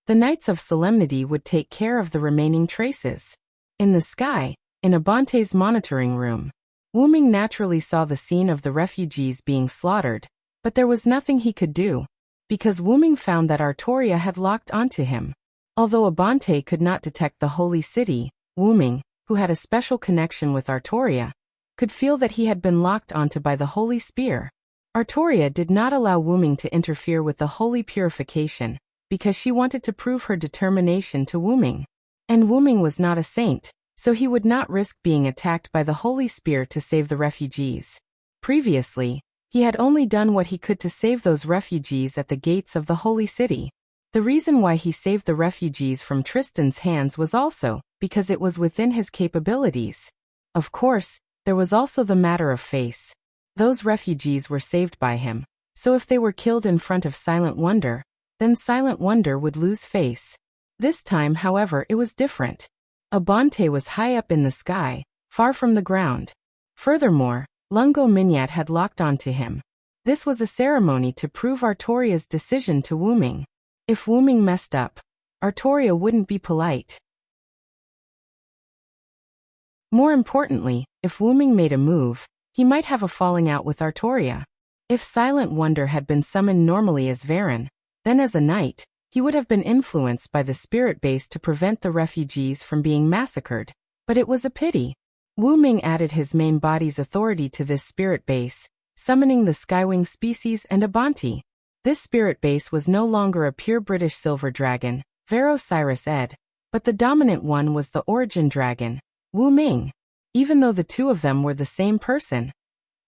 The Knights of Solemnity would take care of the remaining traces. In the sky, in Abante's monitoring room, Wu-ming naturally saw the scene of the refugees being slaughtered, but there was nothing he could do, because Wu-ming found that Artoria had locked onto him. Although Abante could not detect the holy city, Wu-ming, who had a special connection with Artoria, could feel that he had been locked onto by the holy spear. Artoria did not allow Wu-ming to interfere with the holy purification, because she wanted to prove her determination to Wu-ming. And Wu-ming was not a saint, so he would not risk being attacked by the holy spear to save the refugees. Previously, he had only done what he could to save those refugees at the gates of the holy city. The reason why he saved the refugees from Tristan's hands was also because it was within his capabilities. Of course, there was also the matter of face. Those refugees were saved by him, so if they were killed in front of Silent Wonder, then Silent Wonder would lose face. This time, however, it was different. Abante was high up in the sky, far from the ground. Furthermore, Lungo Minyat had locked onto him. This was a ceremony to prove Artoria's decision to Wuming. If Wuming messed up, Artoria wouldn't be polite. More importantly, if Wuming made a move, he might have a falling out with Artoria. If Silent Wonder had been summoned normally as Varen, then as a knight, he would have been influenced by the spirit base to prevent the refugees from being massacred. But it was a pity. Wuming added his main body's authority to this spirit base, summoning the Skywing species and Abanti. This spirit base was no longer a pure British silver dragon, Vero Cyrus Ed, but the dominant one was the origin dragon, Wuming. Even though the two of them were the same person.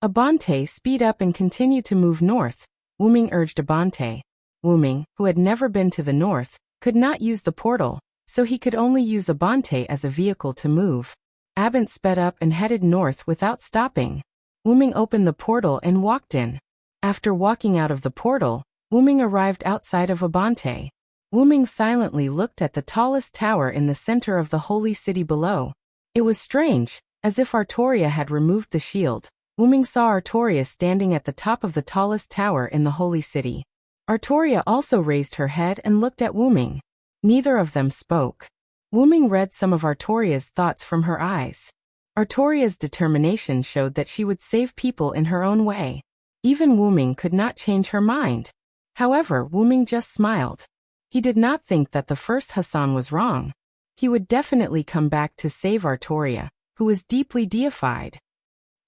Abante, speed up and continue to move north, Wuming urged Abante. Wuming, who had never been to the north, could not use the portal, so he could only use Abante as a vehicle to move. Abant sped up and headed north without stopping. Wuming opened the portal and walked in. After walking out of the portal, Wuming arrived outside of Abante. Wuming silently looked at the tallest tower in the center of the holy city below. It was strange, as if Artoria had removed the shield. Wuming saw Artoria standing at the top of the tallest tower in the holy city. Artoria also raised her head and looked at Wuming. Neither of them spoke. Wuming read some of Artoria's thoughts from her eyes. Artoria's determination showed that she would save people in her own way. Even Wuming could not change her mind. However, Wuming just smiled. He did not think that the first Hassan was wrong. He would definitely come back to save Artoria, who was deeply deified.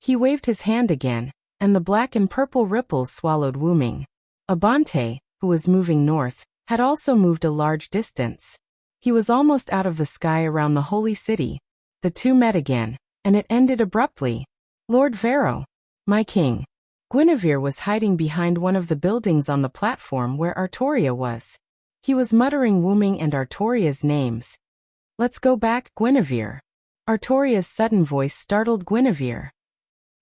He waved his hand again, and the black and purple ripples swallowed Wuming. Abante, who was moving north, had also moved a large distance. He was almost out of the sky around the holy city. The two met again, and it ended abruptly. Lord Vero, my king. Guinevere was hiding behind one of the buildings on the platform where Artoria was. He was muttering Wuming and Artoria's names. Let's go back, Guinevere. Artoria's sudden voice startled Guinevere.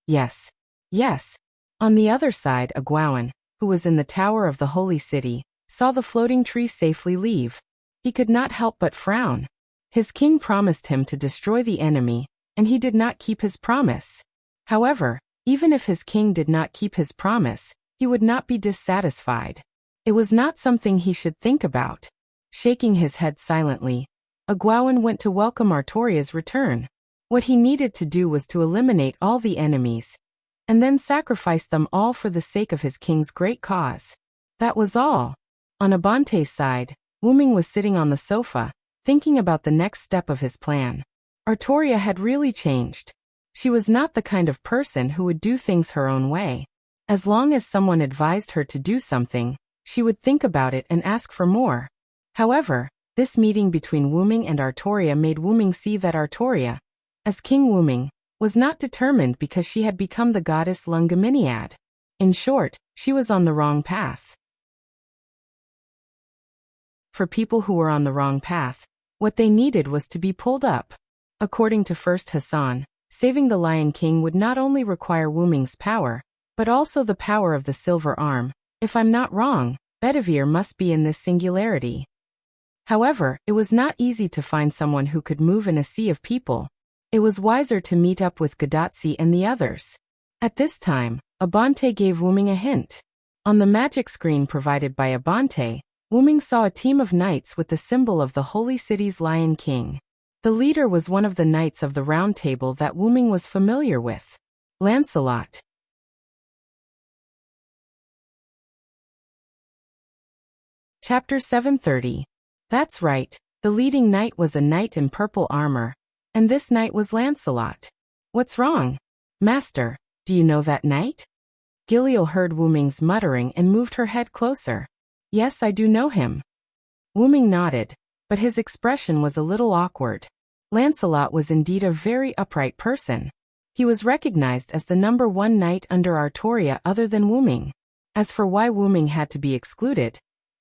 Yes. Yes. On the other side, Agwawan, who was in the tower of the holy city, saw the floating tree safely leave. He could not help but frown. His king promised him to destroy the enemy, and he did not keep his promise. However, even if his king did not keep his promise, he would not be dissatisfied. It was not something he should think about. Shaking his head silently, Agwawan went to welcome Artoria's return. What he needed to do was to eliminate all the enemies, and then sacrifice them all for the sake of his king's great cause. That was all. On Abante's side, Wuming was sitting on the sofa, thinking about the next step of his plan. Artoria had really changed. She was not the kind of person who would do things her own way. As long as someone advised her to do something, she would think about it and ask for more. However, this meeting between Wuming and Artoria made Wuming see that Artoria, as King Wuming, was not determined because she had become the goddess Lungaminiad. In short, she was on the wrong path. For people who were on the wrong path, what they needed was to be pulled up. According to First Hassan, saving the Lion King would not only require Wuming's power, but also the power of the silver arm. If I'm not wrong, Bedivere must be in this singularity. However, it was not easy to find someone who could move in a sea of people. It was wiser to meet up with Gadatsi and the others. At this time, Abante gave Wuming a hint. On the magic screen provided by Abante, Wuming saw a team of knights with the symbol of the holy city's Lion King. The leader was one of the knights of the Round Table that Wuming was familiar with, Lancelot. Chapter 730. That's right, the leading knight was a knight in purple armor, and this knight was Lancelot. What's wrong? Master, do you know that knight? Gilio heard Wuming's muttering and moved her head closer. Yes, I do know him. Wuming nodded, but his expression was a little awkward. Lancelot was indeed a very upright person. He was recognized as the number one knight under Artoria other than Wuming. As for why Wuming had to be excluded,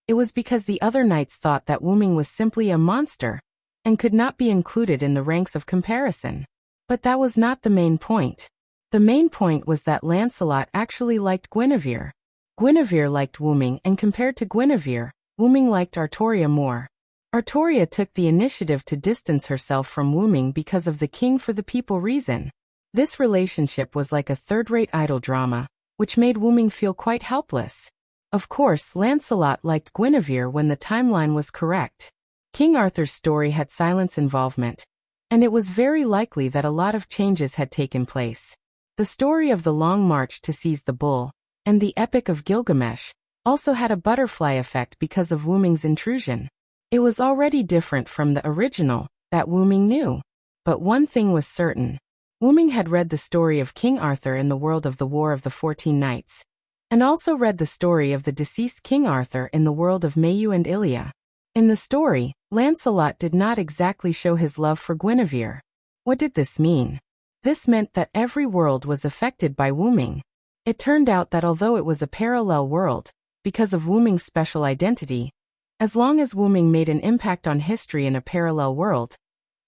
it was because the other knights thought that Wuming was simply a monster, and could not be included in the ranks of comparison. But that was not the main point. The main point was that Lancelot actually liked Guinevere. Guinevere liked Wuming, and compared to Guinevere, Wuming liked Artoria more. Artoria took the initiative to distance herself from Wuming because of the king for the people reason. This relationship was like a third-rate idol drama, which made Wu Ming feel quite helpless. Of course, Lancelot liked Guinevere when the timeline was correct. King Arthur's story had silence involvement, and it was very likely that a lot of changes had taken place. The story of the Long March to Seize the Bull, and the Epic of Gilgamesh, also had a butterfly effect because of Wu Ming's intrusion. It was already different from the original, that Wu Ming knew. But one thing was certain. Wu Ming had read the story of King Arthur in the world of the War of the 14 Knights, and also read the story of the deceased King Arthur in the world of Mayu and Ilia. In the story, Lancelot did not exactly show his love for Guinevere. What did this mean? This meant that every world was affected by Wu Ming. It turned out that although it was a parallel world, because of Wu Ming's special identity, as long as Wu Ming made an impact on history in a parallel world,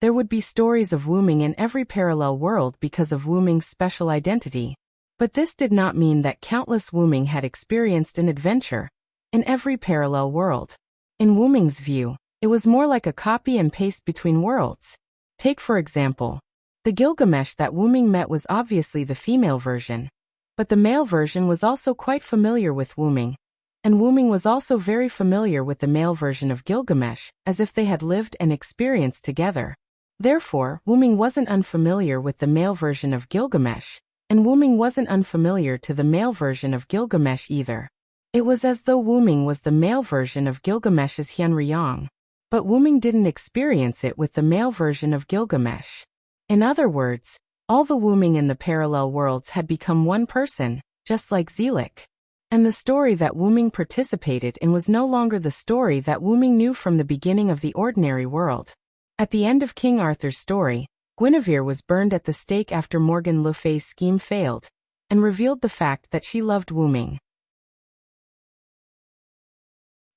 there would be stories of Wu Ming in every parallel world because of Wu Ming's special identity. But this did not mean that countless Wu Ming had experienced an adventure in every parallel world. In Wu Ming's view, it was more like a copy and paste between worlds. Take for example, the Gilgamesh that Wu Ming met was obviously the female version, but the male version was also quite familiar with Wu Ming, and Wu Ming was also very familiar with the male version of Gilgamesh, as if they had lived and experienced together. Therefore, Wu Ming wasn't unfamiliar with the male version of Gilgamesh, and Wu Ming wasn't unfamiliar to the male version of Gilgamesh either. It was as though Wu Ming was the male version of Gilgamesh's Hyeonryong, but Wu Ming didn't experience it with the male version of Gilgamesh. In other words, all the Wu Ming in the parallel worlds had become one person, just like Zelik. And the story that Wu Ming participated in was no longer the story that Wu Ming knew from the beginning of the ordinary world. At the end of King Arthur's story, Guinevere was burned at the stake after Morgan Le Fay's scheme failed, and revealed the fact that she loved Wu Ming.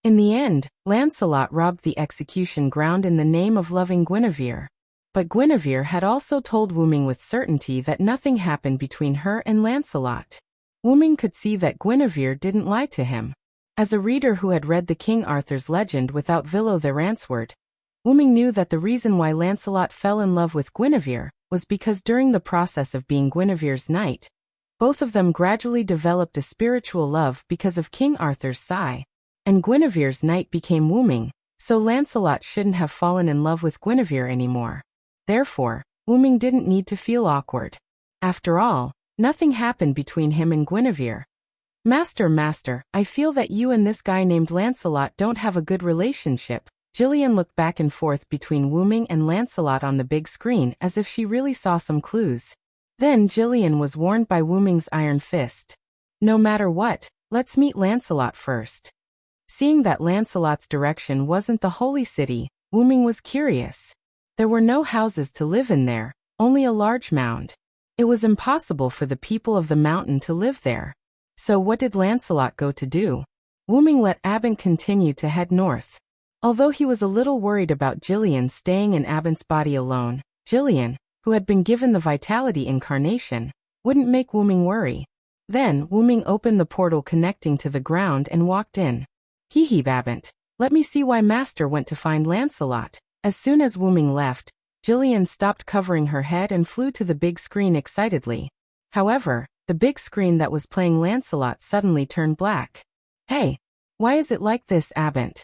In the end, Lancelot robbed the execution ground in the name of loving Guinevere. But Guinevere had also told Wu Ming with certainty that nothing happened between her and Lancelot. Wu Ming could see that Guinevere didn't lie to him. As a reader who had read the King Arthur's legend without Vilo the Ransword, Wu Ming knew that the reason why Lancelot fell in love with Guinevere was because during the process of being Guinevere's knight, both of them gradually developed a spiritual love because of King Arthur's sigh, and Guinevere's knight became Wu Ming, so Lancelot shouldn't have fallen in love with Guinevere anymore. Therefore, Wu Ming didn't need to feel awkward. After all, nothing happened between him and Guinevere. Master, I feel that you and this guy named Lancelot don't have a good relationship." Jillian looked back and forth between Wu Ming and Lancelot on the big screen as if she really saw some clues. Then Jillian was warned by Wu Ming's iron fist. "No matter what, let's meet Lancelot first." Seeing that Lancelot's direction wasn't the holy city, Wu Ming was curious. There were no houses to live in there, only a large mound. It was impossible for the people of the mountain to live there. So what did Lancelot go to do? Wu Ming let Abent continue to head north. Although he was a little worried about Jillian staying in Abent's body alone, Jillian, who had been given the Vitality incarnation, wouldn't make Wu Ming worry. Then Wu Ming opened the portal connecting to the ground and walked in. "Hee Abent, let me see why Master went to find Lancelot." As soon as Wu Ming left, Jillian stopped covering her head and flew to the big screen excitedly. However, the big screen that was playing Lancelot suddenly turned black. "Hey, why is it like this, Abent?"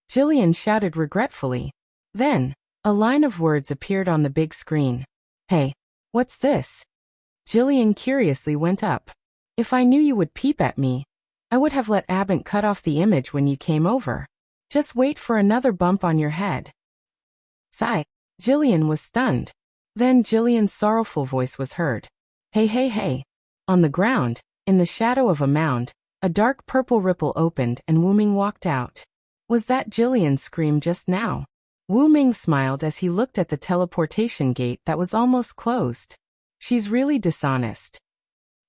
Jillian shouted regretfully. Then, a line of words appeared on the big screen. "Hey, what's this?" Jillian curiously went up. "If I knew you would peep at me, I would have let Abent cut off the image when you came over. Just wait for another bump on your head." Sigh. Jillian was stunned. Then Jillian's sorrowful voice was heard. Hey. On the ground, in the shadow of a mound, a dark purple ripple opened and Wu Ming walked out. Was that Jillian's scream just now? Wu Ming smiled as he looked at the teleportation gate that was almost closed. She's really dishonest.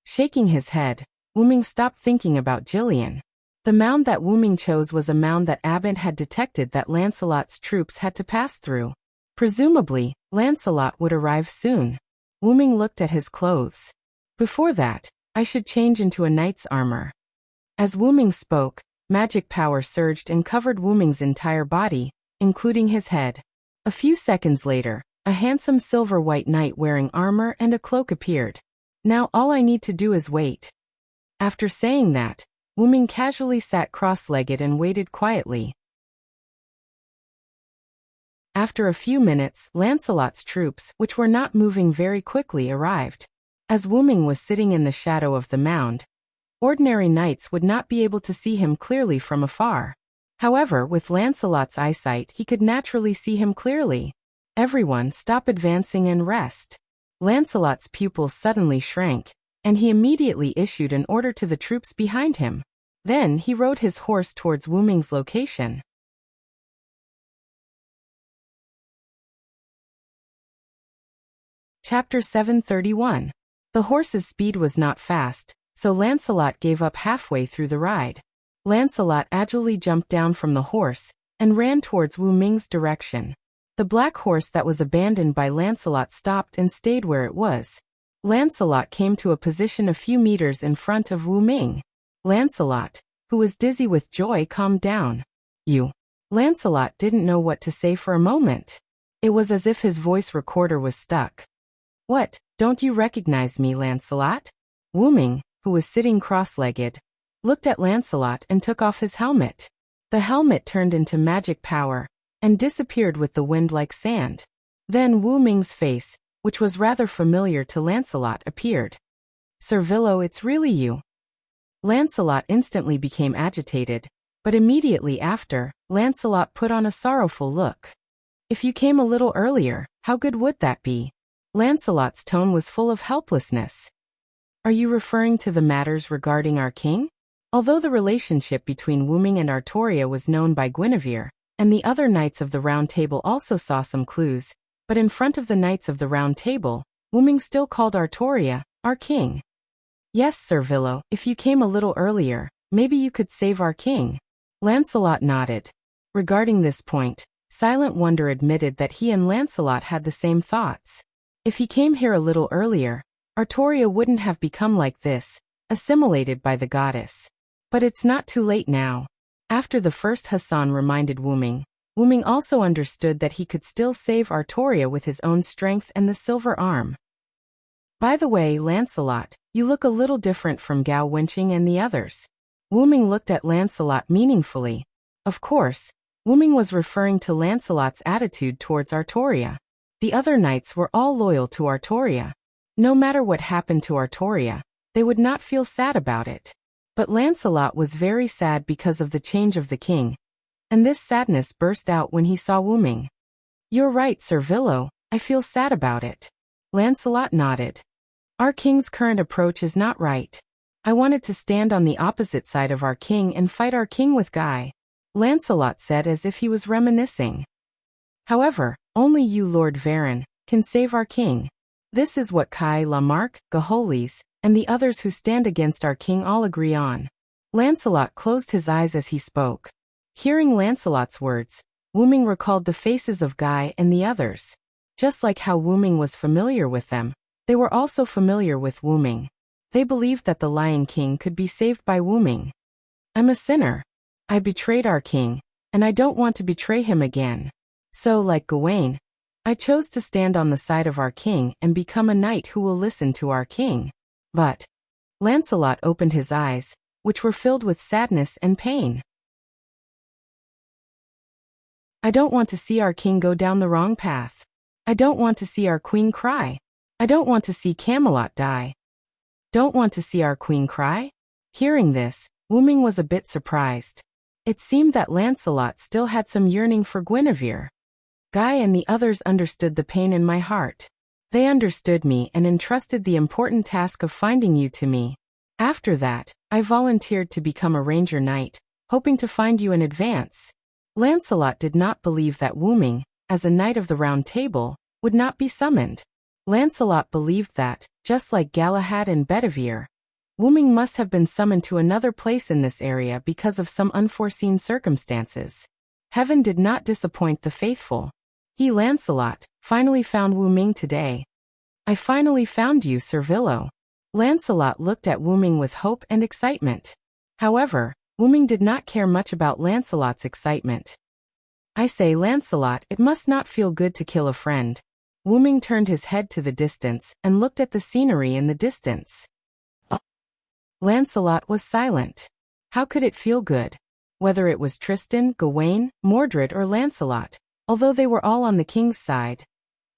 Shaking his head, Wu Ming stopped thinking about Jillian. The mound that Wu Ming chose was a mound that Abent had detected that Lancelot's troops had to pass through. Presumably, Lancelot would arrive soon. Wu Ming looked at his clothes. Before that, I should change into a knight's armor. As Wu Ming spoke, magic power surged and covered Wu Ming's entire body, including his head. A few seconds later, A handsome silver-white knight wearing armor and a cloak appeared. Now all I need to do is wait. After saying that, Wu Ming casually sat cross-legged and waited quietly. After a few minutes, Lancelot's troops, which were not moving very quickly, arrived. As Wu Ming was sitting in the shadow of the mound, ordinary knights would not be able to see him clearly from afar. However, with Lancelot's eyesight, he could naturally see him clearly. Everyone, stop advancing and rest. Lancelot's pupils suddenly shrank, and he immediately issued an order to the troops behind him. Then he rode his horse towards Wu Ming's location. Chapter 731. The horse's speed was not fast, so Lancelot gave up halfway through the ride. Lancelot agilely jumped down from the horse and ran towards Wu Ming's direction. The black horse that was abandoned by Lancelot stopped and stayed where it was. Lancelot came to a position a few meters in front of Wu Ming. Lancelot, who was dizzy with joy, calmed down. You. Lancelot didn't know what to say for a moment. It was as if his voice recorder was stuck. What, don't you recognize me, Lancelot? Wu Ming, who was sitting cross-legged, looked at Lancelot and took off his helmet. The helmet turned into magic power and disappeared with the wind like sand. Then Wu Ming's face, which was rather familiar to Lancelot, appeared. Servillo, it's really you. Lancelot instantly became agitated, but immediately after, Lancelot put on a sorrowful look. If you came a little earlier, how good would that be? Lancelot's tone was full of helplessness. Are you referring to the matters regarding our king? Although the relationship between Wu Ming and Artoria was known by Guinevere, and the other Knights of the Round Table also saw some clues, but in front of the Knights of the Round Table, Wu Ming still called Artoria our king. Yes, Servillo, if you came a little earlier, maybe you could save our king. Lancelot nodded. Regarding this point, Silent Wonder admitted that he and Lancelot had the same thoughts. If he came here a little earlier, Artoria wouldn't have become like this, assimilated by the goddess. But it's not too late now. After the first Hassan reminded Wu Ming also understood that he could still save Artoria with his own strength and the silver arm. By the way, Lancelot, you look a little different from Gao Wenqing and the others. Wu Ming looked at Lancelot meaningfully. Of course, Wu Ming was referring to Lancelot's attitude towards Artoria. The other knights were all loyal to Artoria. No matter what happened to Artoria, they would not feel sad about it. But Lancelot was very sad because of the change of the king, and this sadness burst out when he saw Wu Ming. You're right, Servillo, I feel sad about it. Lancelot nodded. Our king's current approach is not right. I wanted to stand on the opposite side of our king and fight our king with Guy, Lancelot said as if he was reminiscing. However, only you, Lord Varon, can save our king. This is what Kai Lamarck, Gaholis, and the others who stand against our king all agree on. Lancelot closed his eyes as he spoke. Hearing Lancelot's words, Wu Ming recalled the faces of Guy and the others. Just like how Wu Ming was familiar with them, they were also familiar with Wu Ming. They believed that the Lion King could be saved by Wu Ming. I'm a sinner. I betrayed our king, and I don't want to betray him again. So, like Gawain, I chose to stand on the side of our king and become a knight who will listen to our king. But Lancelot opened his eyes, which were filled with sadness and pain. I don't want to see our king go down the wrong path. I don't want to see our queen cry. I don't want to see Camelot die. Don't want to see our queen cry? Hearing this, Wu Ming was a bit surprised. It seemed that Lancelot still had some yearning for Guinevere. Guy and the others understood the pain in my heart. They understood me and entrusted the important task of finding you to me. After that, I volunteered to become a ranger knight, hoping to find you in advance. Lancelot did not believe that Wu Ming, as a knight of the Round Table, would not be summoned. Lancelot believed that, just like Galahad and Bedivere, Wu Ming must have been summoned to another place in this area because of some unforeseen circumstances. Heaven did not disappoint the faithful. He, Lancelot, finally found Wu Ming today. I finally found you, Servillo. Lancelot looked at Wu Ming with hope and excitement. However, Wu Ming did not care much about Lancelot's excitement. I say, Lancelot, it must not feel good to kill a friend. Wu Ming turned his head to the distance and looked at the scenery in the distance. Lancelot was silent. How could it feel good? Whether it was Tristan, Gawain, Mordred or Lancelot, although they were all on the king's side,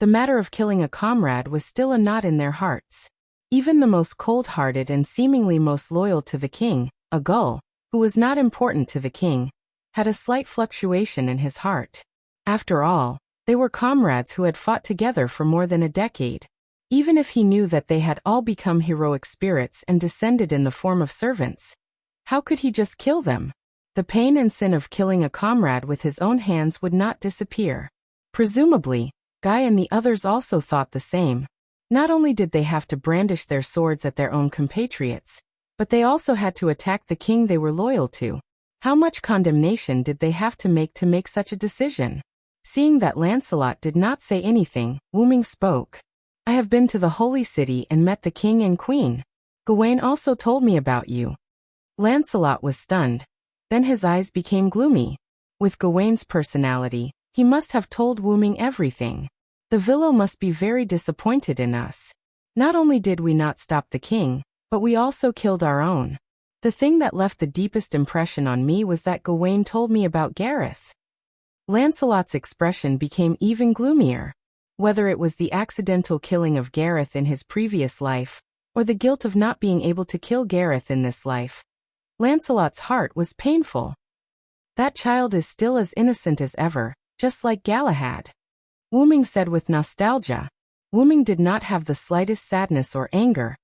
the matter of killing a comrade was still a knot in their hearts. Even the most cold-hearted and seemingly most loyal to the king, a gull, who was not important to the king, had a slight fluctuation in his heart. After all, they were comrades who had fought together for more than a decade. Even if he knew that they had all become heroic spirits and descended in the form of servants, how could he just kill them? The pain and sin of killing a comrade with his own hands would not disappear. Presumably, Guy and the others also thought the same. Not only did they have to brandish their swords at their own compatriots, but they also had to attack the king they were loyal to. How much condemnation did they have to make such a decision? Seeing that Lancelot did not say anything, Wu Ming spoke. I have been to the holy city and met the king and queen. Gawain also told me about you. Lancelot was stunned. Then his eyes became gloomy. With Gawain's personality, he must have told Wu Ming everything. The villain must be very disappointed in us. Not only did we not stop the king, but we also killed our own. The thing that left the deepest impression on me was that Gawain told me about Gareth. Lancelot's expression became even gloomier. Whether it was the accidental killing of Gareth in his previous life, or the guilt of not being able to kill Gareth in this life, Lancelot's heart was painful. That child is still as innocent as ever, just like Galahad. Wu Ming said with nostalgia. Wu Ming did not have the slightest sadness or anger,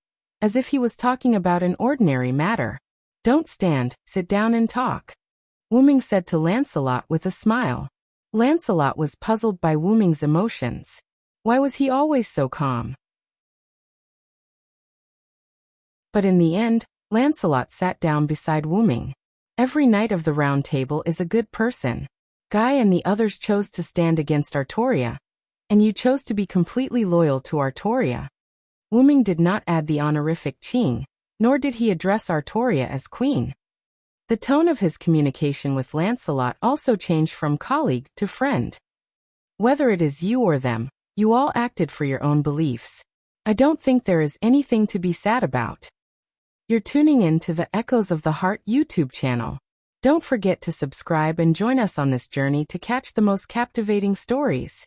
as if he was talking about an ordinary matter. Don't stand, sit down and talk. Wu Ming said to Lancelot with a smile. Lancelot was puzzled by Wu Ming's emotions. Why was he always so calm? But in the end, Lancelot sat down beside Wu Ming. Every knight of the Round Table is a good person. Guy and the others chose to stand against Artoria, and you chose to be completely loyal to Artoria. Wu Ming did not add the honorific Qing, nor did he address Artoria as queen. The tone of his communication with Lancelot also changed from colleague to friend. Whether it is you or them, you all acted for your own beliefs. I don't think there is anything to be sad about. You're tuning in to the Echoes of the Heart YouTube channel. Don't forget to subscribe and join us on this journey to catch the most captivating stories.